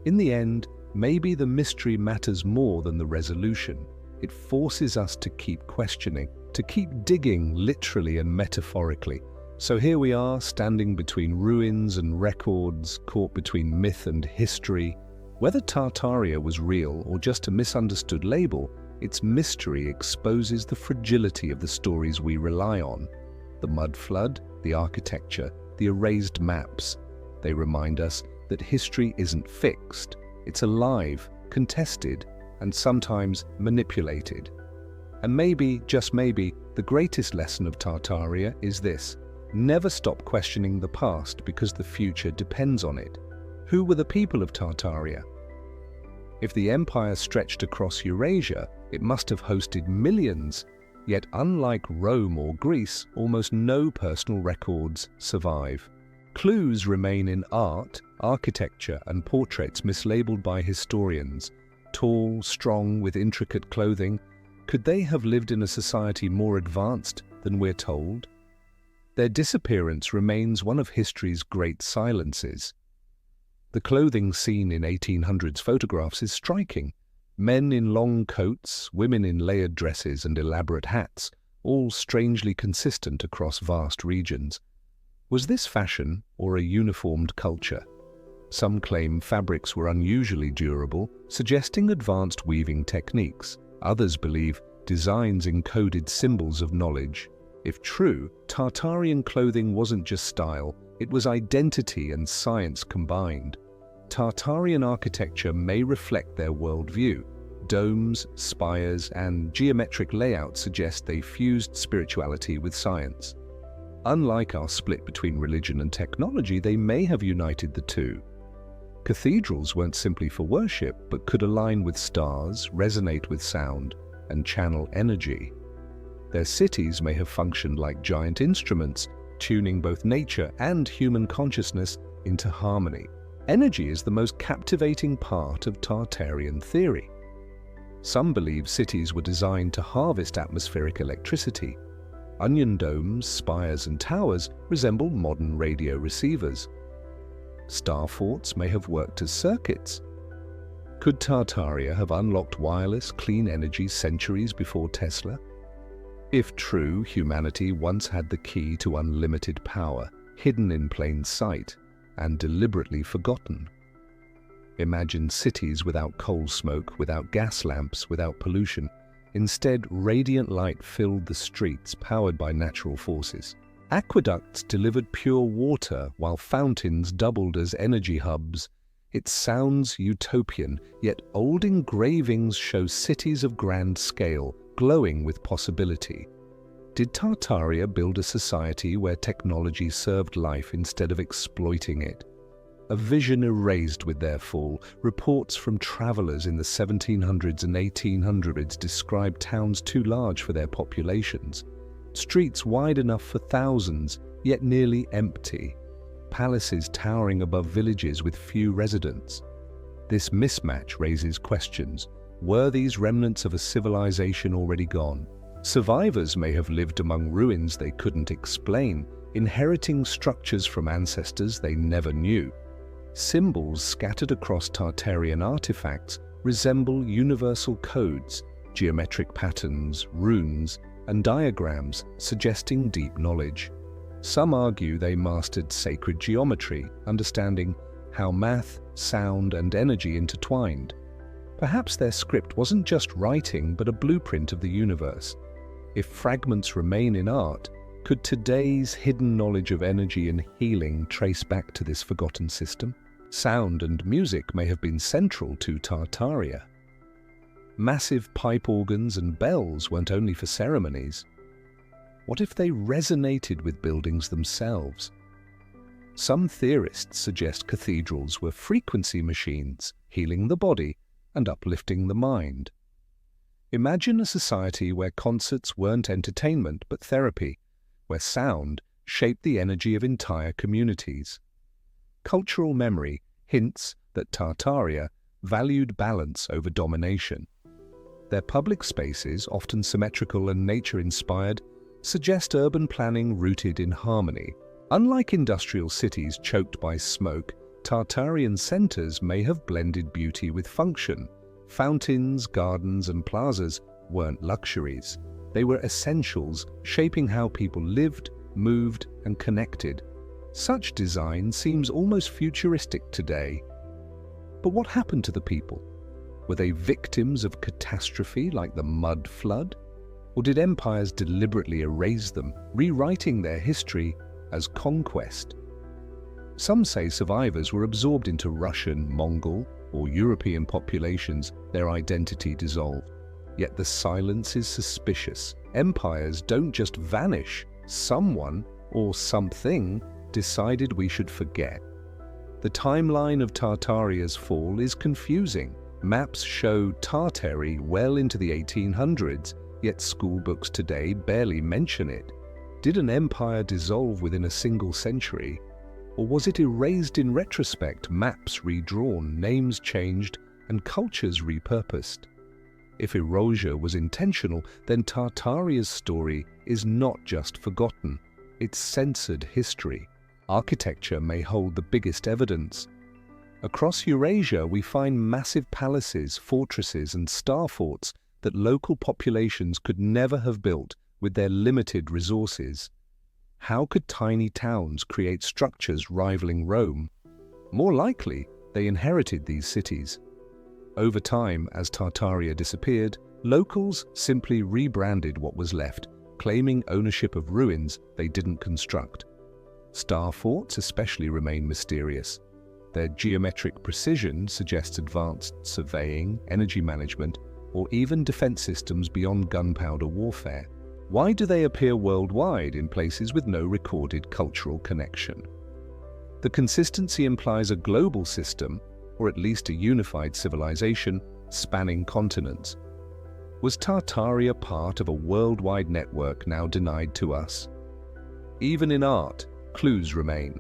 S1: In the end, maybe the mystery matters more than the resolution. It forces us to keep questioning, to keep digging literally and metaphorically. So here we are, standing between ruins and records, caught between myth and history. Whether Tartaria was real or just a misunderstood label, its mystery exposes the fragility of the stories we rely on. The mud flood, the architecture, the erased maps. They remind us that history isn't fixed. It's alive, contested, and sometimes manipulated. And maybe, just maybe, the greatest lesson of Tartaria is this: never stop questioning the past because the future depends on it. Who were the people of Tartaria? If the empire stretched across Eurasia, it must have hosted millions. Yet unlike Rome or Greece, almost no personal records survive. Clues remain in art, architecture, and portraits mislabeled by historians. Tall, strong, with intricate clothing. Could they have lived in a society more advanced than we're told? Their disappearance remains one of history's great silences. The clothing seen in 1800s photographs is striking. Men in long coats, women in layered dresses and elaborate hats, all strangely consistent across vast regions. Was this fashion or a uniformed culture? Some claim fabrics were unusually durable, suggesting advanced weaving techniques. Others believe designs encoded symbols of knowledge. If true, Tartarian clothing wasn't just style, it was identity and science combined. Tartarian architecture may reflect their worldview. Domes, spires, and geometric layouts suggest they fused spirituality with science. Unlike our split between religion and technology, they may have united the two. Cathedrals weren't simply for worship, but could align with stars, resonate with sound, and channel energy. Their cities may have functioned like giant instruments, tuning both nature and human consciousness into harmony. Energy is the most captivating part of Tartarian theory. Some believe cities were designed to harvest atmospheric electricity. Onion domes, spires, and towers resemble modern radio receivers. Star forts may have worked as circuits. Could Tartaria have unlocked wireless, clean energy centuries before Tesla? If true, humanity once had the key to unlimited power, hidden in plain sight, and deliberately forgotten. Imagine cities without coal smoke, without gas lamps, without pollution. Instead, radiant light filled the streets, powered by natural forces. Aqueducts delivered pure water, while fountains doubled as energy hubs. It sounds utopian, yet old engravings show cities of grand scale, glowing with possibility. Did Tartaria build a society where technology served life instead of exploiting it? A vision erased with their fall. Reports from travelers in the 1700s and 1800s described towns too large for their populations. Streets wide enough for thousands, yet nearly empty. Palaces towering above villages with few residents. This mismatch raises questions. Were these remnants of a civilization already gone? Survivors may have lived among ruins they couldn't explain, inheriting structures from ancestors they never knew. Symbols scattered across Tartarian artifacts resemble universal codes, geometric patterns, runes, and diagrams suggesting deep knowledge. Some argue they mastered sacred geometry, understanding how math, sound, and energy intertwined. Perhaps their script wasn't just writing, but a blueprint of the universe. If fragments remain in art, could today's hidden knowledge of energy and healing trace back to this forgotten system? Sound and music may have been central to Tartaria. Massive pipe organs and bells weren't only for ceremonies. What if they resonated with buildings themselves? Some theorists suggest cathedrals were frequency machines, healing the body and uplifting the mind. Imagine a society where concerts weren't entertainment but therapy, where sound shaped the energy of entire communities. Cultural memory hints that Tartaria valued balance over domination. Their public spaces, often symmetrical and nature-inspired, suggest urban planning rooted in harmony. Unlike industrial cities choked by smoke, Tartarian centers may have blended beauty with function. Fountains, gardens, and plazas weren't luxuries. They were essentials, shaping how people lived, moved, and connected. Such design seems almost futuristic today. But what happened to the people? Were they victims of catastrophe like the mud flood? Or did empires deliberately erase them, rewriting their history as conquest? Some say survivors were absorbed into Russian, Mongol, or European populations, their identity dissolved. Yet the silence is suspicious. Empires don't just vanish. Someone, or something, decided we should forget. The timeline of Tartaria's fall is confusing. Maps show Tartary well into the 1800s, yet school books today barely mention it. Did an empire dissolve within a single century? Or was it erased in retrospect, maps redrawn, names changed, and cultures repurposed? If erosion was intentional, then Tartaria's story is not just forgotten, it's censored history. Architecture may hold the biggest evidence. Across Eurasia, we find massive palaces, fortresses, and star forts that local populations could never have built with their limited resources. How could tiny towns create structures rivaling Rome? More likely, they inherited these cities. Over time, as Tartaria disappeared, locals simply rebranded what was left, claiming ownership of ruins they didn't construct. Star forts especially remain mysterious. Their geometric precision suggests advanced surveying, energy management, or even defense systems beyond gunpowder warfare. Why do they appear worldwide in places with no recorded cultural connection? The consistency implies a global system, or at least a unified civilization, spanning continents. Was Tartaria part of a worldwide network now denied to us? Even in art, clues remain.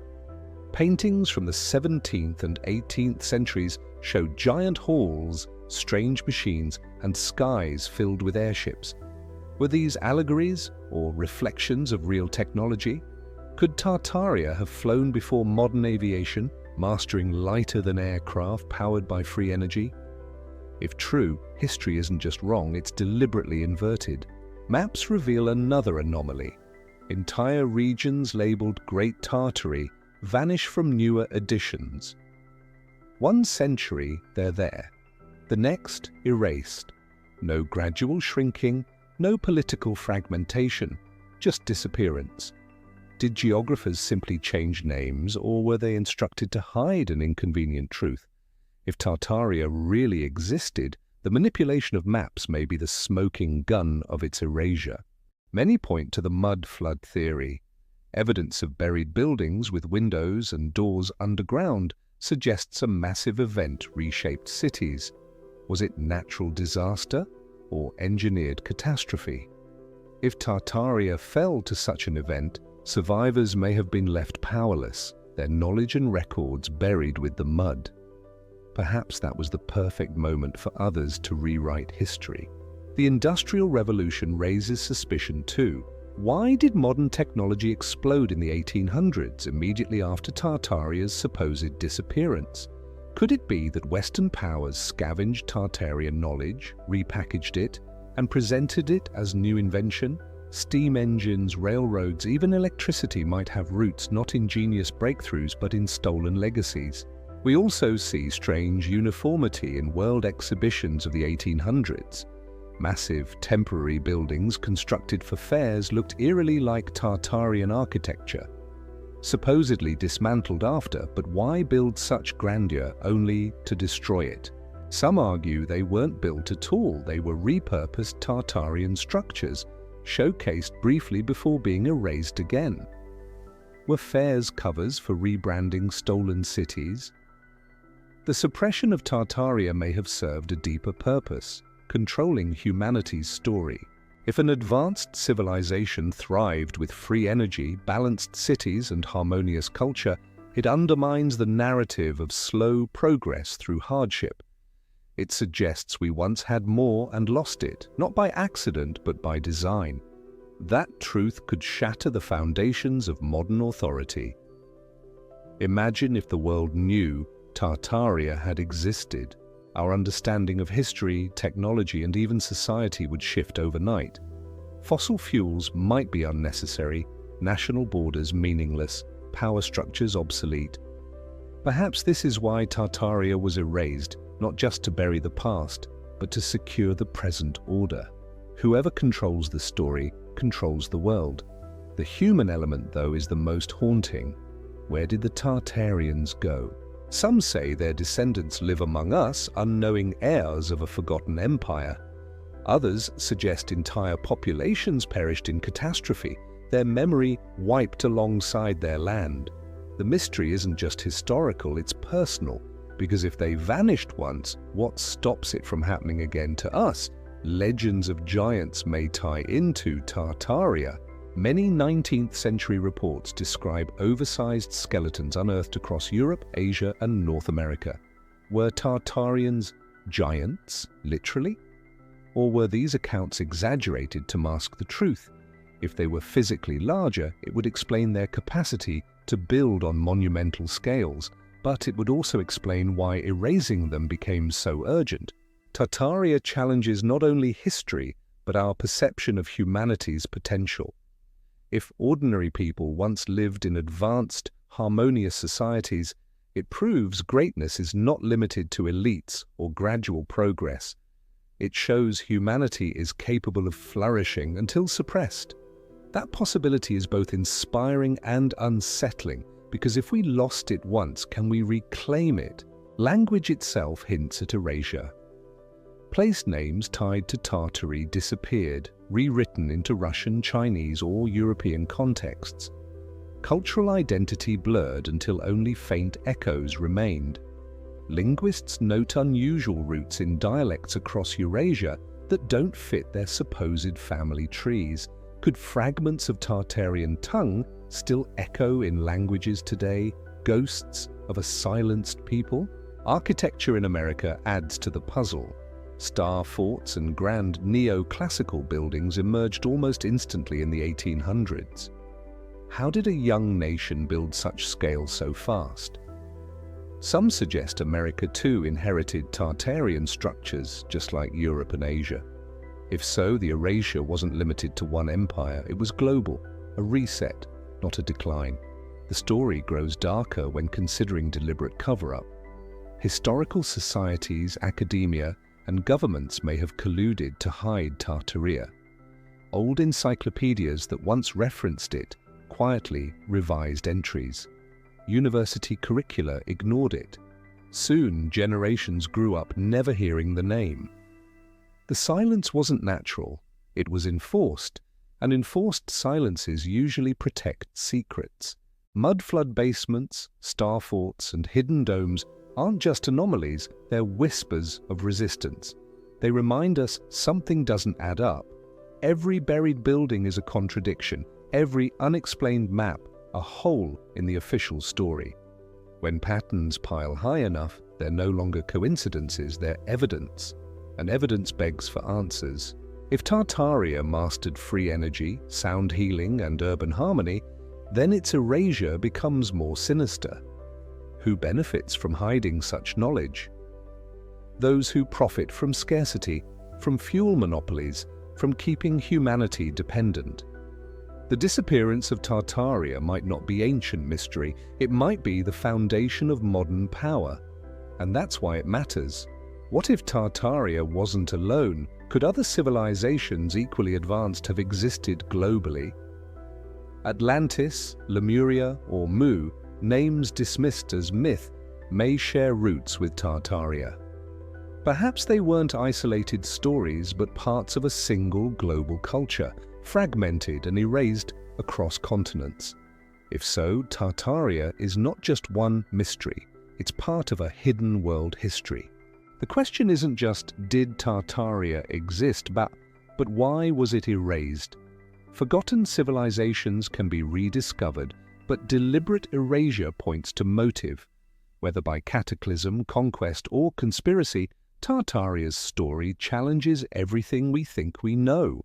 S1: Paintings from the 17th and 18th centuries show giant halls, strange machines, and skies filled with airships. Were these allegories or reflections of real technology? Could Tartaria have flown before modern aviation, mastering lighter-than-air craft powered by free energy? If true, history isn't just wrong, it's deliberately inverted. Maps reveal another anomaly. Entire regions labeled Great Tartary vanish from newer editions. One century, they're there. The next, erased. No gradual shrinking, no political fragmentation, just disappearance. Did geographers simply change names, or were they instructed to hide an inconvenient truth? If Tartaria really existed, the manipulation of maps may be the smoking gun of its erasure. Many point to the mud flood theory. Evidence of buried buildings with windows and doors underground suggests a massive event reshaped cities. Was it natural disaster or engineered catastrophe? If Tartaria fell to such an event, survivors may have been left powerless, their knowledge and records buried with the mud. Perhaps that was the perfect moment for others to rewrite history. The Industrial Revolution raises suspicion too. Why did modern technology explode in the 1800s, immediately after Tartaria's supposed disappearance? Could it be that Western powers scavenged Tartarian knowledge, repackaged it, and presented it as new invention? Steam engines, railroads, even electricity might have roots not in genius breakthroughs but in stolen legacies. We also see strange uniformity in world exhibitions of the 1800s. Massive temporary buildings constructed for fairs looked eerily like Tartarian architecture. Supposedly dismantled after, but why build such grandeur only to destroy it? Some argue they weren't built at all, they were repurposed Tartarian structures, showcased briefly before being erased again. Were fairs covers for rebranding stolen cities? The suppression of Tartaria may have served a deeper purpose, controlling humanity's story. If an advanced civilization thrived with free energy, balanced cities, and harmonious culture, it undermines the narrative of slow progress through hardship. It suggests we once had more and lost it, not by accident but by design. That truth could shatter the foundations of modern authority. Imagine if the world knew Tartaria had existed. Our understanding of history, technology, and even society would shift overnight. Fossil fuels might be unnecessary, national borders meaningless, power structures obsolete. Perhaps this is why Tartaria was erased, not just to bury the past, but to secure the present order. Whoever controls the story controls the world. The human element, though, is the most haunting. Where did the Tartarians go? Some say their descendants live among us, unknowing heirs of a forgotten empire. Others suggest entire populations perished in catastrophe, their memory wiped alongside their land. The mystery isn't just historical, it's personal, because if they vanished once, what stops it from happening again to us? Legends of giants may tie into Tartaria. Many 19th century reports describe oversized skeletons unearthed across Europe, Asia, and North America. Were Tartarians giants, literally? Or were these accounts exaggerated to mask the truth? If they were physically larger, it would explain their capacity to build on monumental scales, but it would also explain why erasing them became so urgent. Tartaria challenges not only history, but our perception of humanity's potential. If ordinary people once lived in advanced, harmonious societies, it proves greatness is not limited to elites or gradual progress. It shows humanity is capable of flourishing until suppressed. That possibility is both inspiring and unsettling, because if we lost it once, can we reclaim it? Language itself hints at erasure. Place names tied to Tartary disappeared, rewritten into Russian, Chinese, or European contexts. Cultural identity blurred until only faint echoes remained. Linguists note unusual roots in dialects across Eurasia that don't fit their supposed family trees. Could fragments of Tartarian tongue still echo in languages today, ghosts of a silenced people? Architecture in America adds to the puzzle. Star forts and grand neoclassical buildings emerged almost instantly in the 1800s. How did a young nation build such scale so fast? Some suggest America too inherited Tartarian structures, just like Europe and Asia. If so, the erasure wasn't limited to one empire, it was global, a reset, not a decline. The story grows darker when considering deliberate cover-up. Historical societies, academia, and governments may have colluded to hide Tartaria. Old encyclopedias that once referenced it quietly revised entries. University curricula ignored it. Soon, generations grew up never hearing the name. The silence wasn't natural, it was enforced, and enforced silences usually protect secrets. Mudflood basements, star forts, and hidden domes aren't just anomalies, they're whispers of resistance. They remind us something doesn't add up. Every buried building is a contradiction, every unexplained map a hole in the official story. When patterns pile high enough, they're no longer coincidences, they're evidence. And evidence begs for answers. If Tartaria mastered free energy, sound healing, and urban harmony, then its erasure becomes more sinister. Who benefits from hiding such knowledge? Those who profit from scarcity, from fuel monopolies, from keeping humanity dependent. The disappearance of Tartaria might not be ancient mystery, it might be the foundation of modern power. And that's why it matters. What if Tartaria wasn't alone? Could other civilizations equally advanced have existed globally? Atlantis, Lemuria, or Mu, names dismissed as myth, may share roots with Tartaria. Perhaps they weren't isolated stories, but parts of a single global culture, fragmented and erased across continents. If so, Tartaria is not just one mystery, it's part of a hidden world history. The question isn't just, did Tartaria exist, but why was it erased? Forgotten civilizations can be rediscovered, but deliberate erasure points to motive. Whether by cataclysm, conquest, or conspiracy, Tartaria's story challenges everything we think we know.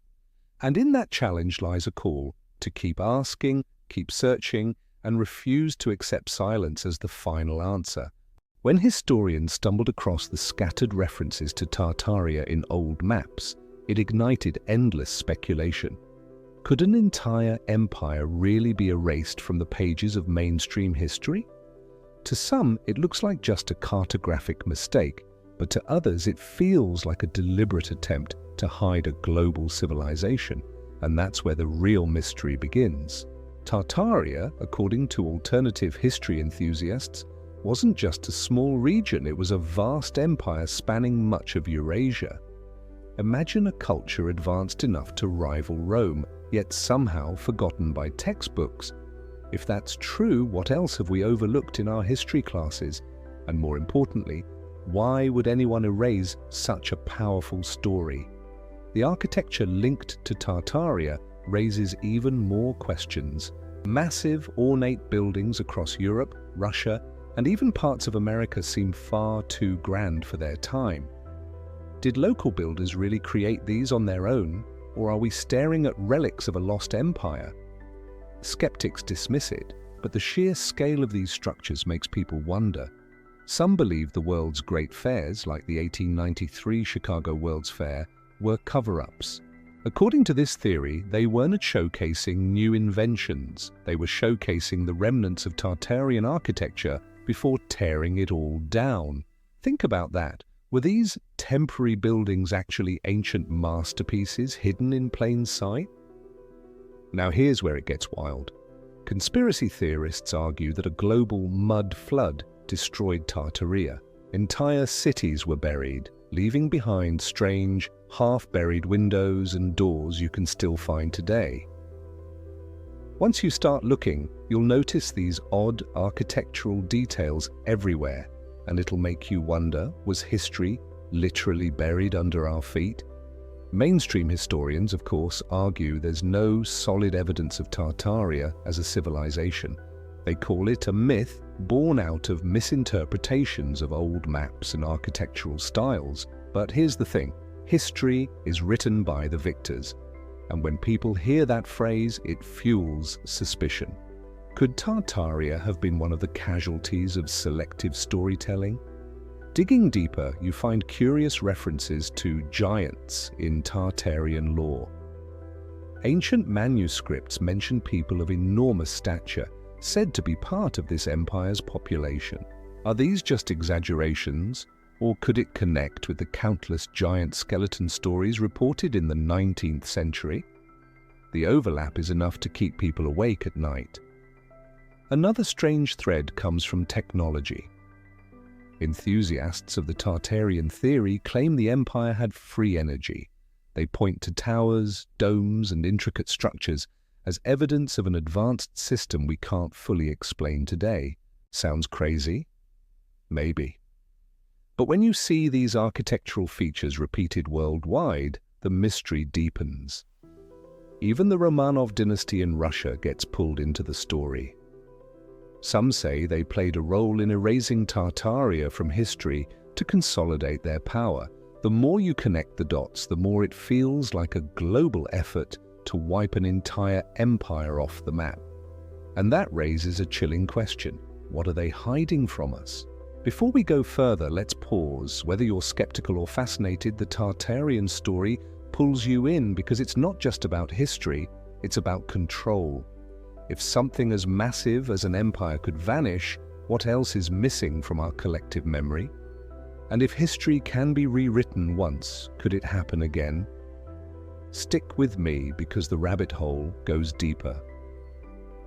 S1: And in that challenge lies a call to keep asking, keep searching, and refuse to accept silence as the final answer. When historians stumbled across the scattered references to Tartaria in old maps, it ignited endless speculation. Could an entire empire really be erased from the pages of mainstream history? To some, it looks like just a cartographic mistake, but to others it feels like a deliberate attempt to hide a global civilization, and that's where the real mystery begins. Tartaria, according to alternative history enthusiasts, wasn't just a small region, it was a vast empire spanning much of Eurasia. Imagine a culture advanced enough to rival Rome, yet somehow forgotten by textbooks. If that's true, what else have we overlooked in our history classes? And more importantly, why would anyone erase such a powerful story? The architecture linked to Tartaria raises even more questions. Massive, ornate buildings across Europe, Russia, and even parts of America seem far too grand for their time. Did local builders really create these on their own, or are we staring at relics of a lost empire? Skeptics dismiss it, but the sheer scale of these structures makes people wonder. Some believe the world's great fairs, like the 1893 Chicago World's Fair, were cover-ups. According to this theory, they weren't showcasing new inventions, they were showcasing the remnants of Tartarian architecture before tearing it all down. Think about that. Were these temporary buildings actually ancient masterpieces hidden in plain sight? Now here's where it gets wild. Conspiracy theorists argue that a global mud flood destroyed Tartaria. Entire cities were buried, leaving behind strange, half-buried windows and doors you can still find today. Once you start looking, you'll notice these odd architectural details everywhere, and it'll make you wonder, was history literally buried under our feet? Mainstream historians, of course, argue there's no solid evidence of Tartaria as a civilization. They call it a myth born out of misinterpretations of old maps and architectural styles. But here's the thing, history is written by the victors. And when people hear that phrase, it fuels suspicion. Could Tartaria have been one of the casualties of selective storytelling? Digging deeper, you find curious references to giants in Tartarian lore. Ancient manuscripts mention people of enormous stature, said to be part of this empire's population. Are these just exaggerations, or could it connect with the countless giant skeleton stories reported in the 19th century? The overlap is enough to keep people awake at night. Another strange thread comes from technology. Enthusiasts of the Tartarian theory claim the empire had free energy. They point to towers, domes, and intricate structures as evidence of an advanced system we can't fully explain today. Sounds crazy? Maybe. But when you see these architectural features repeated worldwide, the mystery deepens. Even the Romanov dynasty in Russia gets pulled into the story. Some say they played a role in erasing Tartaria from history to consolidate their power. The more you connect the dots, the more it feels like a global effort to wipe an entire empire off the map. And that raises a chilling question. What are they hiding from us? Before we go further, let's pause. Whether you're skeptical or fascinated, the Tartarian story pulls you in because it's not just about history, it's about control. If something as massive as an empire could vanish, what else is missing from our collective memory? And if history can be rewritten once, could it happen again? Stick with me because the rabbit hole goes deeper.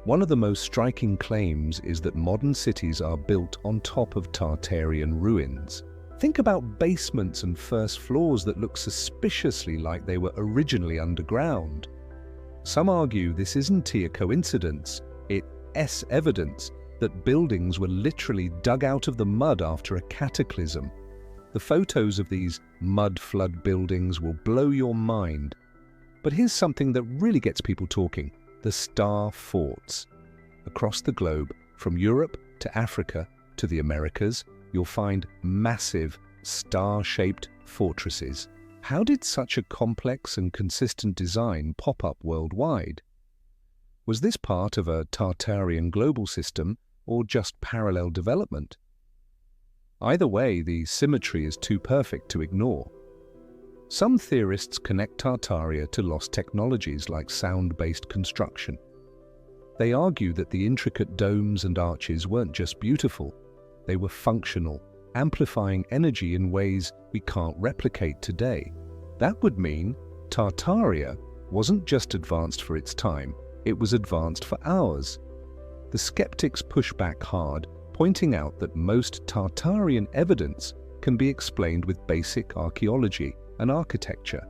S1: One of the most striking claims is that modern cities are built on top of Tartarian ruins. Think about basements and first floors that look suspiciously like they were originally underground. Some argue this isn't a coincidence, it's evidence that buildings were literally dug out of the mud after a cataclysm. The photos of these mud flood buildings will blow your mind. But here's something that really gets people talking: the star forts. Across the globe, from Europe to Africa to the Americas, you'll find massive, star-shaped fortresses. How did such a complex and consistent design pop up worldwide? Was this part of a Tartarian global system or just parallel development? Either way, the symmetry is too perfect to ignore. Some theorists connect Tartaria to lost technologies like sound-based construction. They argue that the intricate domes and arches weren't just beautiful, they were functional, amplifying energy in ways we can't replicate today. That would mean Tartaria wasn't just advanced for its time, it was advanced for ours. The skeptics push back hard, pointing out that most Tartarian evidence can be explained with basic archaeology and architecture.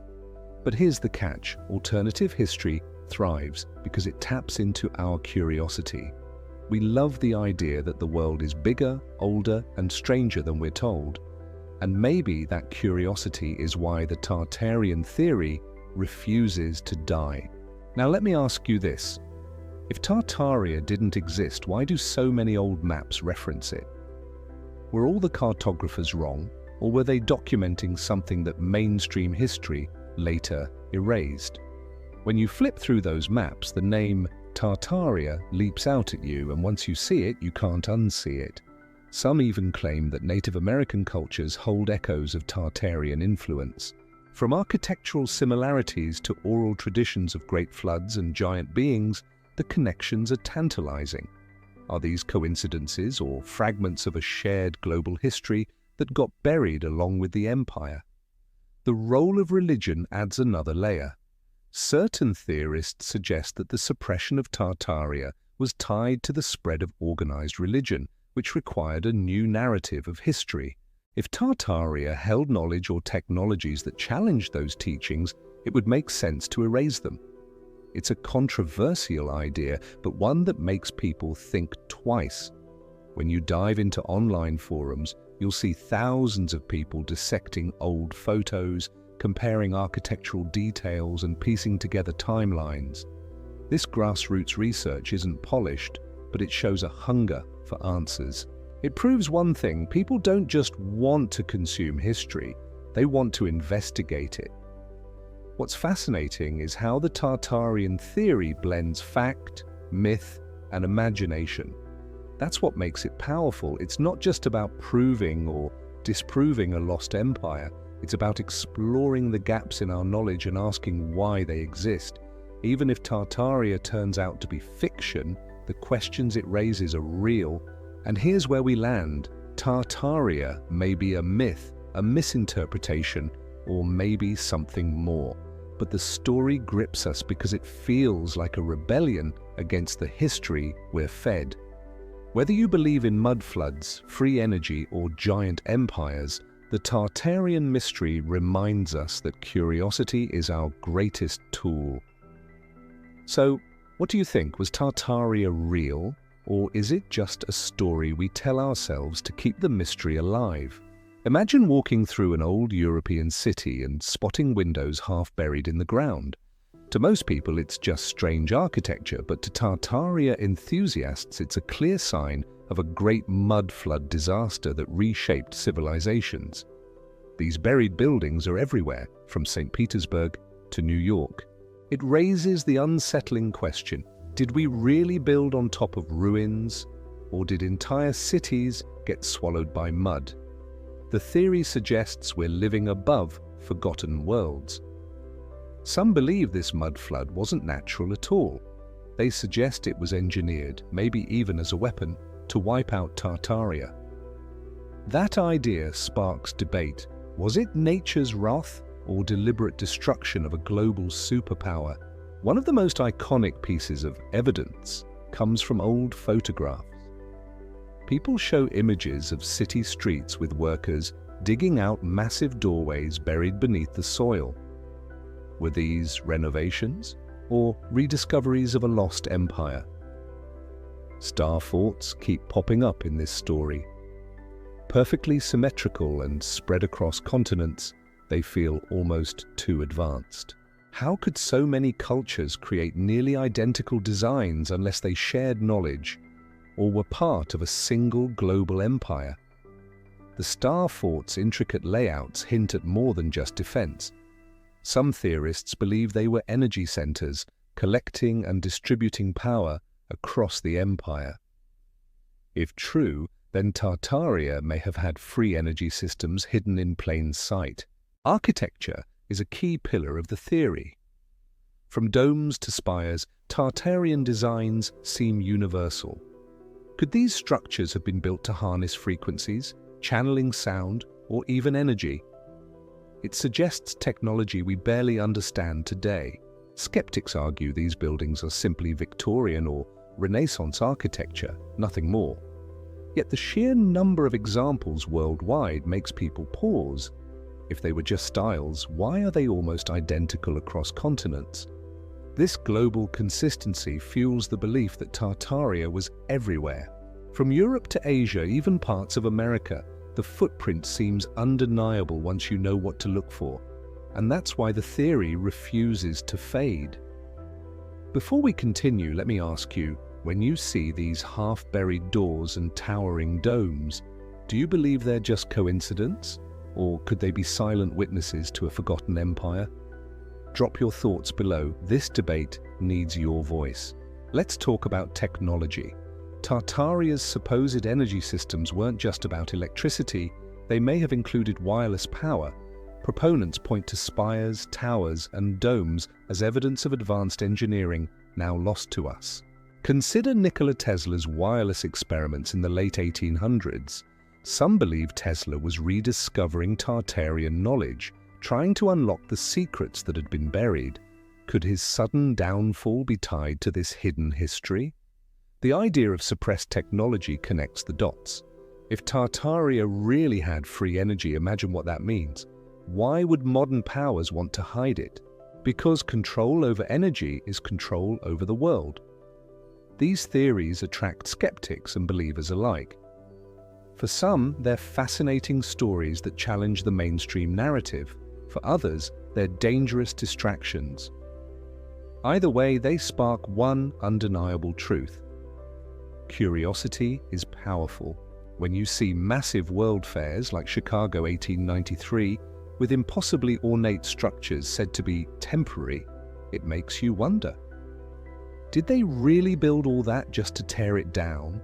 S1: But here's the catch: alternative history thrives because it taps into our curiosity. We love the idea that the world is bigger, older, and stranger than we're told. And maybe that curiosity is why the Tartarian theory refuses to die. Now let me ask you this. If Tartaria didn't exist, why do so many old maps reference it? Were all the cartographers wrong, or were they documenting something that mainstream history later erased? When you flip through those maps, the name Tartaria leaps out at you, and once you see it, you can't unsee it. Some even claim that Native American cultures hold echoes of Tartarian influence. From architectural similarities to oral traditions of great floods and giant beings, the connections are tantalizing. Are these coincidences or fragments of a shared global history that got buried along with the empire? The role of religion adds another layer. Certain theorists suggest that the suppression of Tartaria was tied to the spread of organized religion, which required a new narrative of history. If Tartaria held knowledge or technologies that challenged those teachings, it would make sense to erase them. It's a controversial idea, but one that makes people think twice. When you dive into online forums, you'll see thousands of people dissecting old photos, comparing architectural details, and piecing together timelines. This grassroots research isn't polished, but it shows a hunger for answers. It proves one thing: people don't just want to consume history, they want to investigate it. What's fascinating is how the Tartarian theory blends fact, myth, and imagination. That's what makes it powerful. It's not just about proving or disproving a lost empire. It's about exploring the gaps in our knowledge and asking why they exist. Even if Tartaria turns out to be fiction, the questions it raises are real. And here's where we land. Tartaria may be a myth, a misinterpretation, or maybe something more. But the story grips us because it feels like a rebellion against the history we're fed. Whether you believe in mud floods, free energy, or giant empires, the Tartarian mystery reminds us that curiosity is our greatest tool. So, what do you think? Was Tartaria real, or is it just a story we tell ourselves to keep the mystery alive? Imagine walking through an old European city and spotting windows half buried in the ground. To most people, it's just strange architecture, but to Tartaria enthusiasts, it's a clear sign of a great mud flood disaster that reshaped civilizations. These buried buildings are everywhere, from St. Petersburg to New York. It raises the unsettling question: did we really build on top of ruins, or did entire cities get swallowed by mud? The theory suggests we're living above forgotten worlds. Some believe this mud flood wasn't natural at all. They suggest it was engineered, maybe even as a weapon, to wipe out Tartaria. That idea sparks debate. Was it nature's wrath or deliberate destruction of a global superpower? One of the most iconic pieces of evidence comes from old photographs. People show images of city streets with workers digging out massive doorways buried beneath the soil. Were these renovations or rediscoveries of a lost empire? Star forts keep popping up in this story. Perfectly symmetrical and spread across continents, they feel almost too advanced. How could so many cultures create nearly identical designs unless they shared knowledge or were part of a single global empire? The star fort's intricate layouts hint at more than just defense. Some theorists believe they were energy centers, collecting and distributing power across the empire. If true, then Tartaria may have had free energy systems hidden in plain sight. Architecture is a key pillar of the theory. From domes to spires, Tartarian designs seem universal. Could these structures have been built to harness frequencies, channeling sound, or even energy? It suggests technology we barely understand today. Skeptics argue these buildings are simply Victorian or Renaissance architecture, nothing more. Yet the sheer number of examples worldwide makes people pause. If they were just styles, why are they almost identical across continents? This global consistency fuels the belief that Tartaria was everywhere. From Europe to Asia, even parts of America, the footprint seems undeniable once you know what to look for. And that's why the theory refuses to fade. Before we continue, let me ask you, when you see these half-buried doors and towering domes, do you believe they're just coincidence? Or could they be silent witnesses to a forgotten empire? Drop your thoughts below. This debate needs your voice. Let's talk about technology. Tartaria's supposed energy systems weren't just about electricity, they may have included wireless power. Proponents point to spires, towers, and domes as evidence of advanced engineering now lost to us. Consider Nikola Tesla's wireless experiments in the late 1800s. Some believe Tesla was rediscovering Tartarian knowledge, trying to unlock the secrets that had been buried. Could his sudden downfall be tied to this hidden history? The idea of suppressed technology connects the dots. If Tartaria really had free energy, imagine what that means. Why would modern powers want to hide it? Because control over energy is control over the world. These theories attract skeptics and believers alike. For some, they're fascinating stories that challenge the mainstream narrative. For others, they're dangerous distractions. Either way, they spark one undeniable truth. Curiosity is powerful. When you see massive world fairs like Chicago 1893, with impossibly ornate structures said to be temporary, it makes you wonder. Did they really build all that just to tear it down?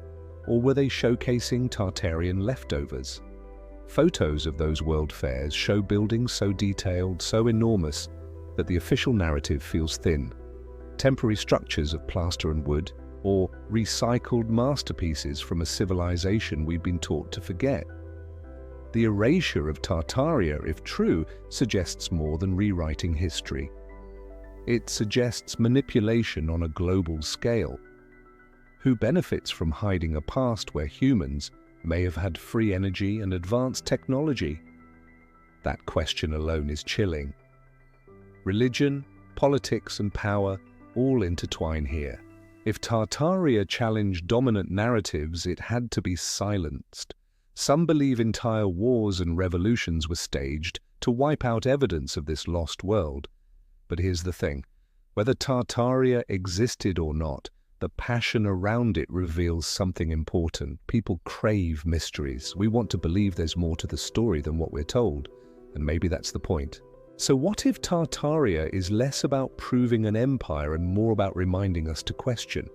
S1: Or were they showcasing Tartarian leftovers? Photos of those world fairs show buildings so detailed, so enormous, that the official narrative feels thin. Temporary structures of plaster and wood, or recycled masterpieces from a civilization we've been taught to forget. The erasure of Tartaria, if true, suggests more than rewriting history. It suggests manipulation on a global scale. Who benefits from hiding a past where humans may have had free energy and advanced technology? That question alone is chilling. Religion, politics, and power all intertwine here. If Tartaria challenged dominant narratives, it had to be silenced. Some believe entire wars and revolutions were staged to wipe out evidence of this lost world. But here's the thing. Whether Tartaria existed or not, the passion around it reveals something important. People crave mysteries. We want to believe there's more to the story than what we're told. And maybe that's the point. So what if Tartaria is less about proving an empire and more about reminding us to question,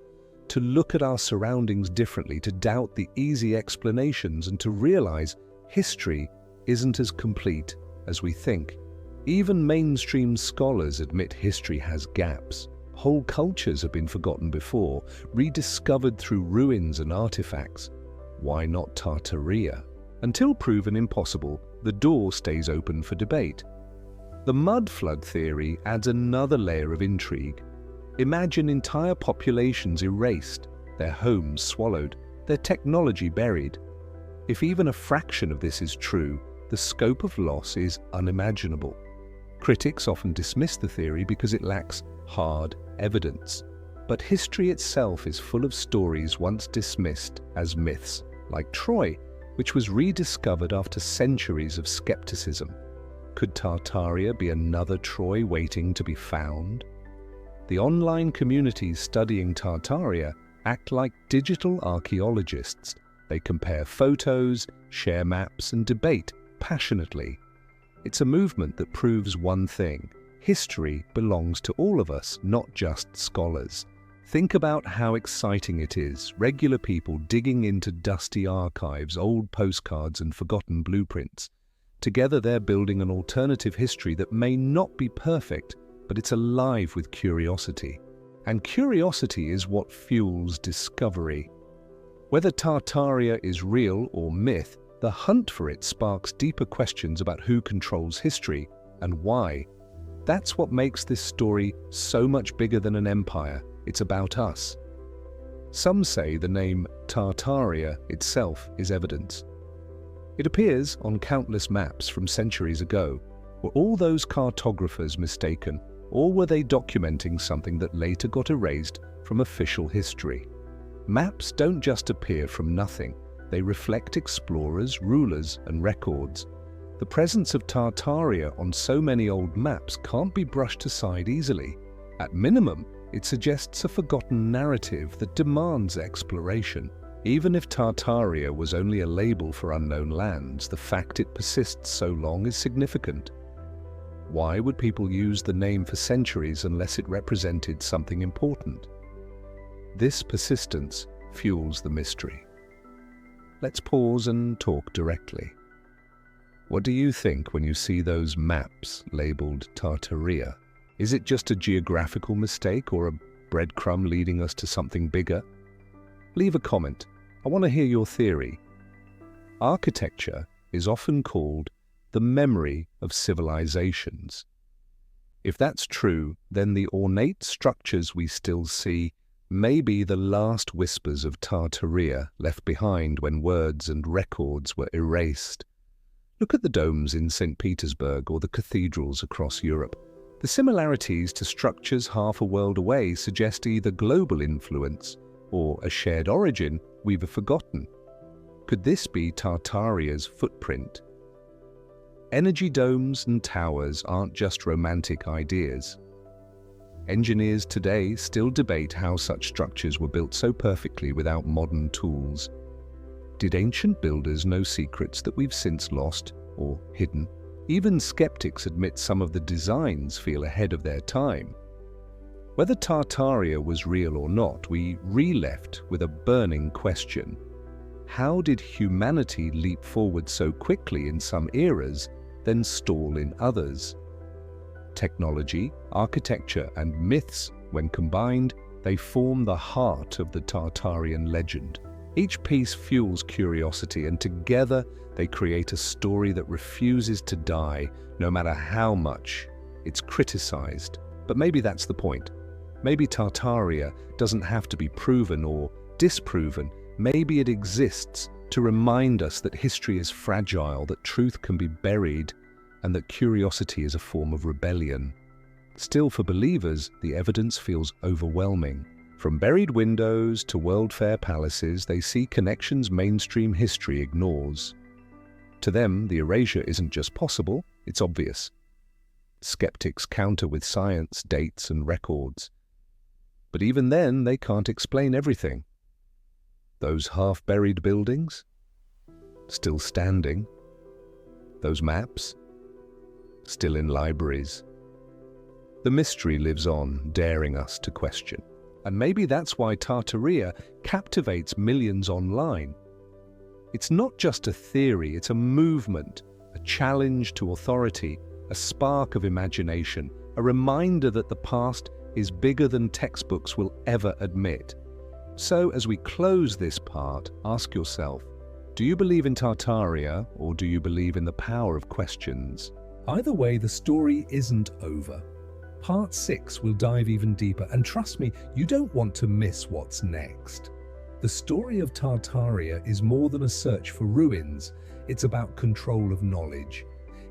S1: to look at our surroundings differently, to doubt the easy explanations, and to realize history isn't as complete as we think. Even mainstream scholars admit history has gaps. Whole cultures have been forgotten before, rediscovered through ruins and artifacts. Why not Tartaria? Until proven impossible, the door stays open for debate. The mud flood theory adds another layer of intrigue. Imagine entire populations erased, their homes swallowed, their technology buried. If even a fraction of this is true, the scope of loss is unimaginable. Critics often dismiss the theory because it lacks hard evidence. But history itself is full of stories once dismissed as myths, like Troy, which was rediscovered after centuries of skepticism. Could Tartaria be another Troy waiting to be found? The online communities studying Tartaria act like digital archaeologists. They compare photos, share maps, and debate passionately. It's a movement that proves one thing: history belongs to all of us, not just scholars. Think about how exciting it is, regular people digging into dusty archives, old postcards, and forgotten blueprints. Together they're building an alternative history that may not be perfect, but it's alive with curiosity. And curiosity is what fuels discovery. Whether Tartaria is real or myth, the hunt for it sparks deeper questions about who controls history and why. That's what makes this story so much bigger than an empire. It's about us. Some say the name Tartaria itself is evidence. It appears on countless maps from centuries ago. Were all those cartographers mistaken, or were they documenting something that later got erased from official history? Maps don't just appear from nothing. They reflect explorers, rulers, and records. The presence of Tartaria on so many old maps can't be brushed aside easily. At minimum, it suggests a forgotten narrative that demands exploration. Even if Tartaria was only a label for unknown lands, the fact it persists so long is significant. Why would people use the name for centuries unless it represented something important? This persistence fuels the mystery. Let's pause and talk directly. What do you think when you see those maps labeled Tartaria? Is it just a geographical mistake or a breadcrumb leading us to something bigger? Leave a comment. I want to hear your theory. Architecture is often called the memory of civilizations. If that's true, then the ornate structures we still see may be the last whispers of Tartaria left behind when words and records were erased. Look at the domes in St. Petersburg or the cathedrals across Europe. The similarities to structures half a world away suggest either global influence or a shared origin we've forgotten. Could this be Tartaria's footprint? Energy domes and towers aren't just romantic ideas. Engineers today still debate how such structures were built so perfectly without modern tools. Did ancient builders know secrets that we've since lost or hidden? Even skeptics admit some of the designs feel ahead of their time. Whether Tartaria was real or not, we re-left with a burning question. How did humanity leap forward so quickly in some eras, then stall in others? Technology, architecture, and myths, when combined, they form the heart of the Tartarian legend. Each piece fuels curiosity, and together they create a story that refuses to die, no matter how much it's criticized. But maybe that's the point. Maybe Tartaria doesn't have to be proven or disproven. Maybe it exists to remind us that history is fragile, that truth can be buried, and that curiosity is a form of rebellion. Still, for believers, the evidence feels overwhelming. From buried windows to World Fair palaces, they see connections mainstream history ignores. To them, the erasure isn't just possible, it's obvious. Skeptics counter with science, dates, and records. But even then, they can't explain everything. Those half-buried buildings? Still standing. Those maps? Still in libraries. The mystery lives on, daring us to question. And maybe that's why Tartaria captivates millions online. It's not just a theory, it's a movement, a challenge to authority, a spark of imagination, a reminder that the past is bigger than textbooks will ever admit. So, as we close this part, ask yourself, do you believe in Tartaria, or do you believe in the power of questions? Either way, the story isn't over. Part 6 will dive even deeper, and trust me, you don't want to miss what's next. The story of Tartaria is more than a search for ruins, it's about control of knowledge.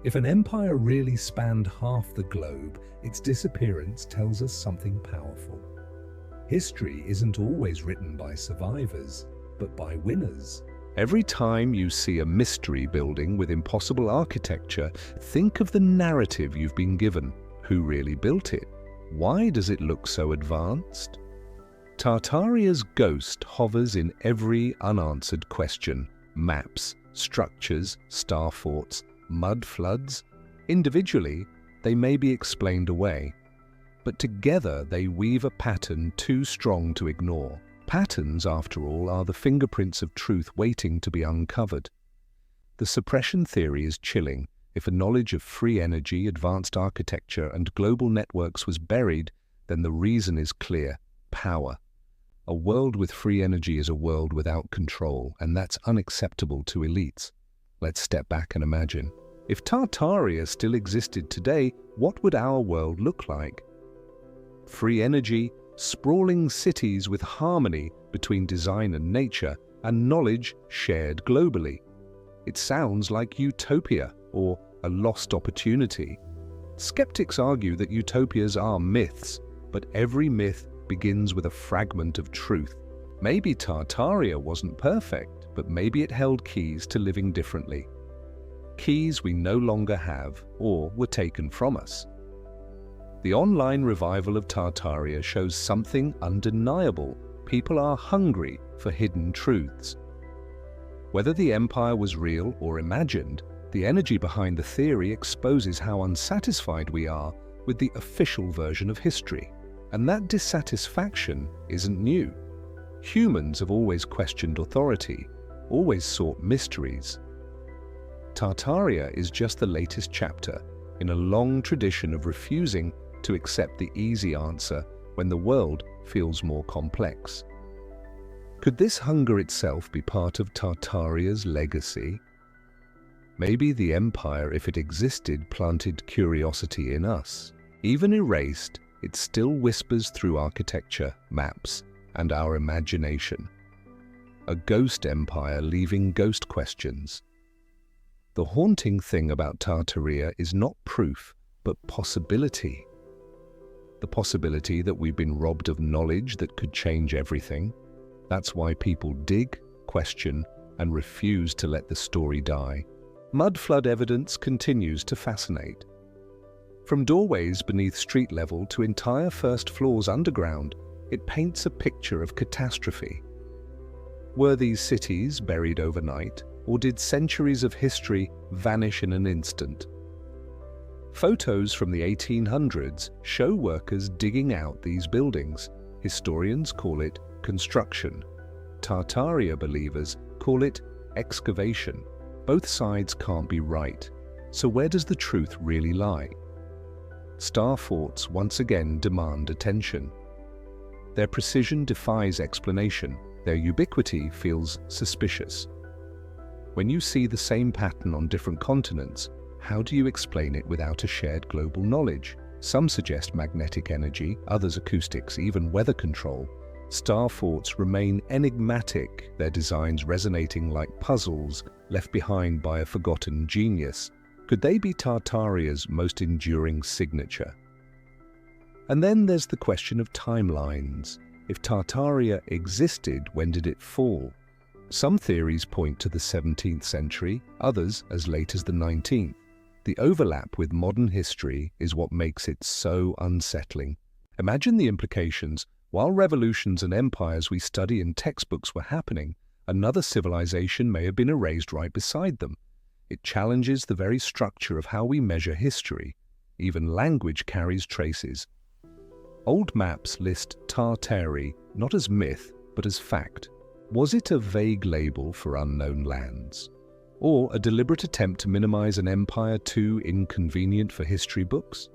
S1: If an empire really spanned half the globe, its disappearance tells us something powerful. History isn't always written by survivors, but by winners. Every time you see a mystery building with impossible architecture, think of the narrative you've been given. Who really built it? Why does it look so advanced? Tartaria's ghost hovers in every unanswered question. Maps, structures, star forts, mud floods. Individually, they may be explained away, but together they weave a pattern too strong to ignore. Patterns, after all, are the fingerprints of truth waiting to be uncovered. The suppression theory is chilling. If a knowledge of free energy, advanced architecture, and global networks was buried, then the reason is clear: power. A world with free energy is a world without control, and that's unacceptable to elites. Let's step back and imagine. If Tartaria still existed today, what would our world look like? Free energy, sprawling cities with harmony between design and nature, and knowledge shared globally. It sounds like utopia, or a lost opportunity. Skeptics argue that utopias are myths, but every myth begins with a fragment of truth. Maybe Tartaria wasn't perfect, but maybe it held keys to living differently. Keys we no longer have, or were taken from us. The online revival of Tartaria shows something undeniable. People are hungry for hidden truths. Whether the empire was real or imagined, the energy behind the theory exposes how unsatisfied we are with the official version of history. And that dissatisfaction isn't new. Humans have always questioned authority, always sought mysteries. Tartaria is just the latest chapter in a long tradition of refusing to accept the easy answer when the world feels more complex. Could this hunger itself be part of Tartaria's legacy? Maybe the empire, if it existed, planted curiosity in us. Even erased, it still whispers through architecture, maps, and our imagination. A ghost empire leaving ghost questions. The haunting thing about Tartaria is not proof, but possibility. The possibility that we've been robbed of knowledge that could change everything. That's why people dig, question, and refuse to let the story die. Mud flood evidence continues to fascinate. From doorways beneath street level to entire first floors underground, it paints a picture of catastrophe. Were these cities buried overnight, or did centuries of history vanish in an instant? Photos from the 1800s show workers digging out these buildings. Historians call it construction. Tartaria believers call it excavation. Both sides can't be right. So where does the truth really lie? Star forts once again demand attention. Their precision defies explanation. Their ubiquity feels suspicious. When you see the same pattern on different continents, how do you explain it without a shared global knowledge? Some suggest magnetic energy, others acoustics, even weather control. Star forts remain enigmatic, their designs resonating like puzzles left behind by a forgotten genius. Could they be Tartaria's most enduring signature? And then there's the question of timelines. If Tartaria existed, when did it fall? Some theories point to the 17th century, others as late as the 19th. The overlap with modern history is what makes it so unsettling. Imagine the implications. While revolutions and empires we study in textbooks were happening, another civilization may have been erased right beside them. It challenges the very structure of how we measure history. Even language carries traces. Old maps list Tartari not as myth, but as fact. Was it a vague label for unknown lands? Or a deliberate attempt to minimize an empire too inconvenient for history books?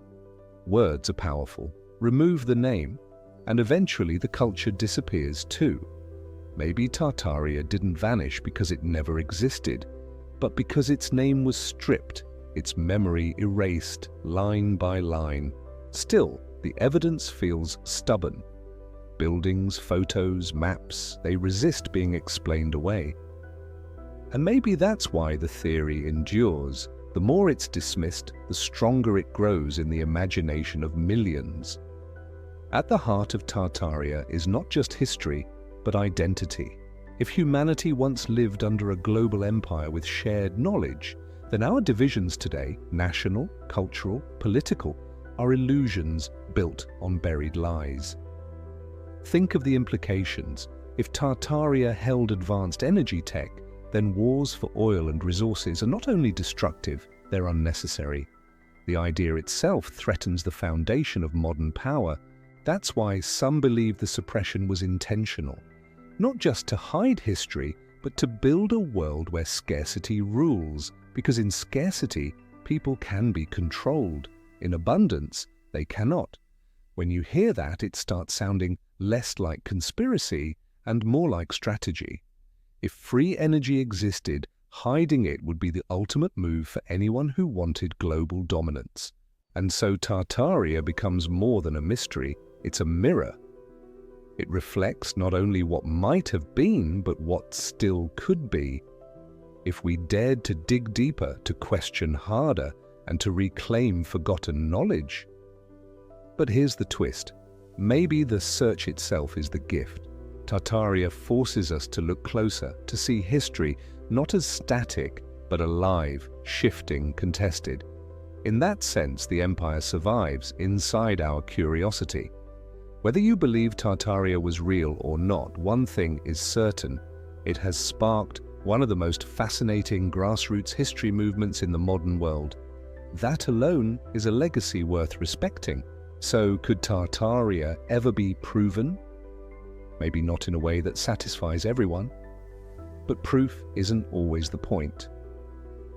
S1: Words are powerful. Remove the name, and eventually the culture disappears too. Maybe Tartaria didn't vanish because it never existed, but because its name was stripped, its memory erased line by line. Still, the evidence feels stubborn. Buildings, photos, maps, they resist being explained away. And maybe that's why the theory endures. The more it's dismissed, the stronger it grows in the imagination of millions. At the heart of Tartaria is not just history, but identity. If humanity once lived under a global empire with shared knowledge, then our divisions today, national, cultural, political, are illusions built on buried lies. Think of the implications. If Tartaria held advanced energy tech, then wars for oil and resources are not only destructive, they're unnecessary. The idea itself threatens the foundation of modern power. That's why some believe the suppression was intentional. Not just to hide history, but to build a world where scarcity rules, because in scarcity, people can be controlled. In abundance, they cannot. When you hear that, it starts sounding less like conspiracy and more like strategy. If free energy existed, hiding it would be the ultimate move for anyone who wanted global dominance. And so Tartaria becomes more than a mystery, it's a mirror. It reflects not only what might have been, but what still could be. If we dared to dig deeper, to question harder, and to reclaim forgotten knowledge. But here's the twist. Maybe the search itself is the gift. Tartaria forces us to look closer, to see history not as static, but alive, shifting, contested. In that sense, the empire survives inside our curiosity. Whether you believe Tartaria was real or not, one thing is certain. It has sparked one of the most fascinating grassroots history movements in the modern world. That alone is a legacy worth respecting. So, could Tartaria ever be proven? Maybe not in a way that satisfies everyone. But proof isn't always the point.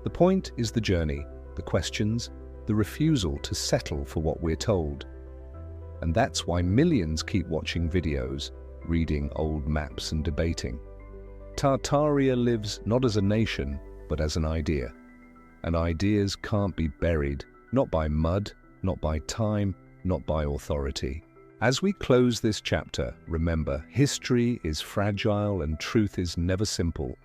S1: The point is the journey, the questions, the refusal to settle for what we're told. And that's why millions keep watching videos, reading old maps and debating. Tartaria lives not as a nation, but as an idea. And ideas can't be buried, not by mud, not by time, not by authority. As we close this chapter, remember, history is fragile and truth is never simple.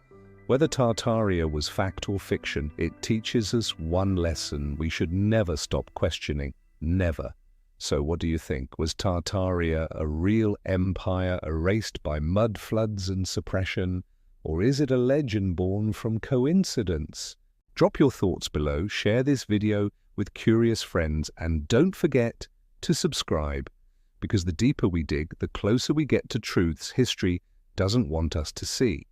S1: Whether Tartaria was fact or fiction, it teaches us one lesson: we should never stop questioning. Never. So what do you think? Was Tartaria a real empire erased by mud floods and suppression? Or is it a legend born from coincidence? Drop your thoughts below, share this video with curious friends, and don't forget to subscribe. Because the deeper we dig, the closer we get to truths history doesn't want us to see.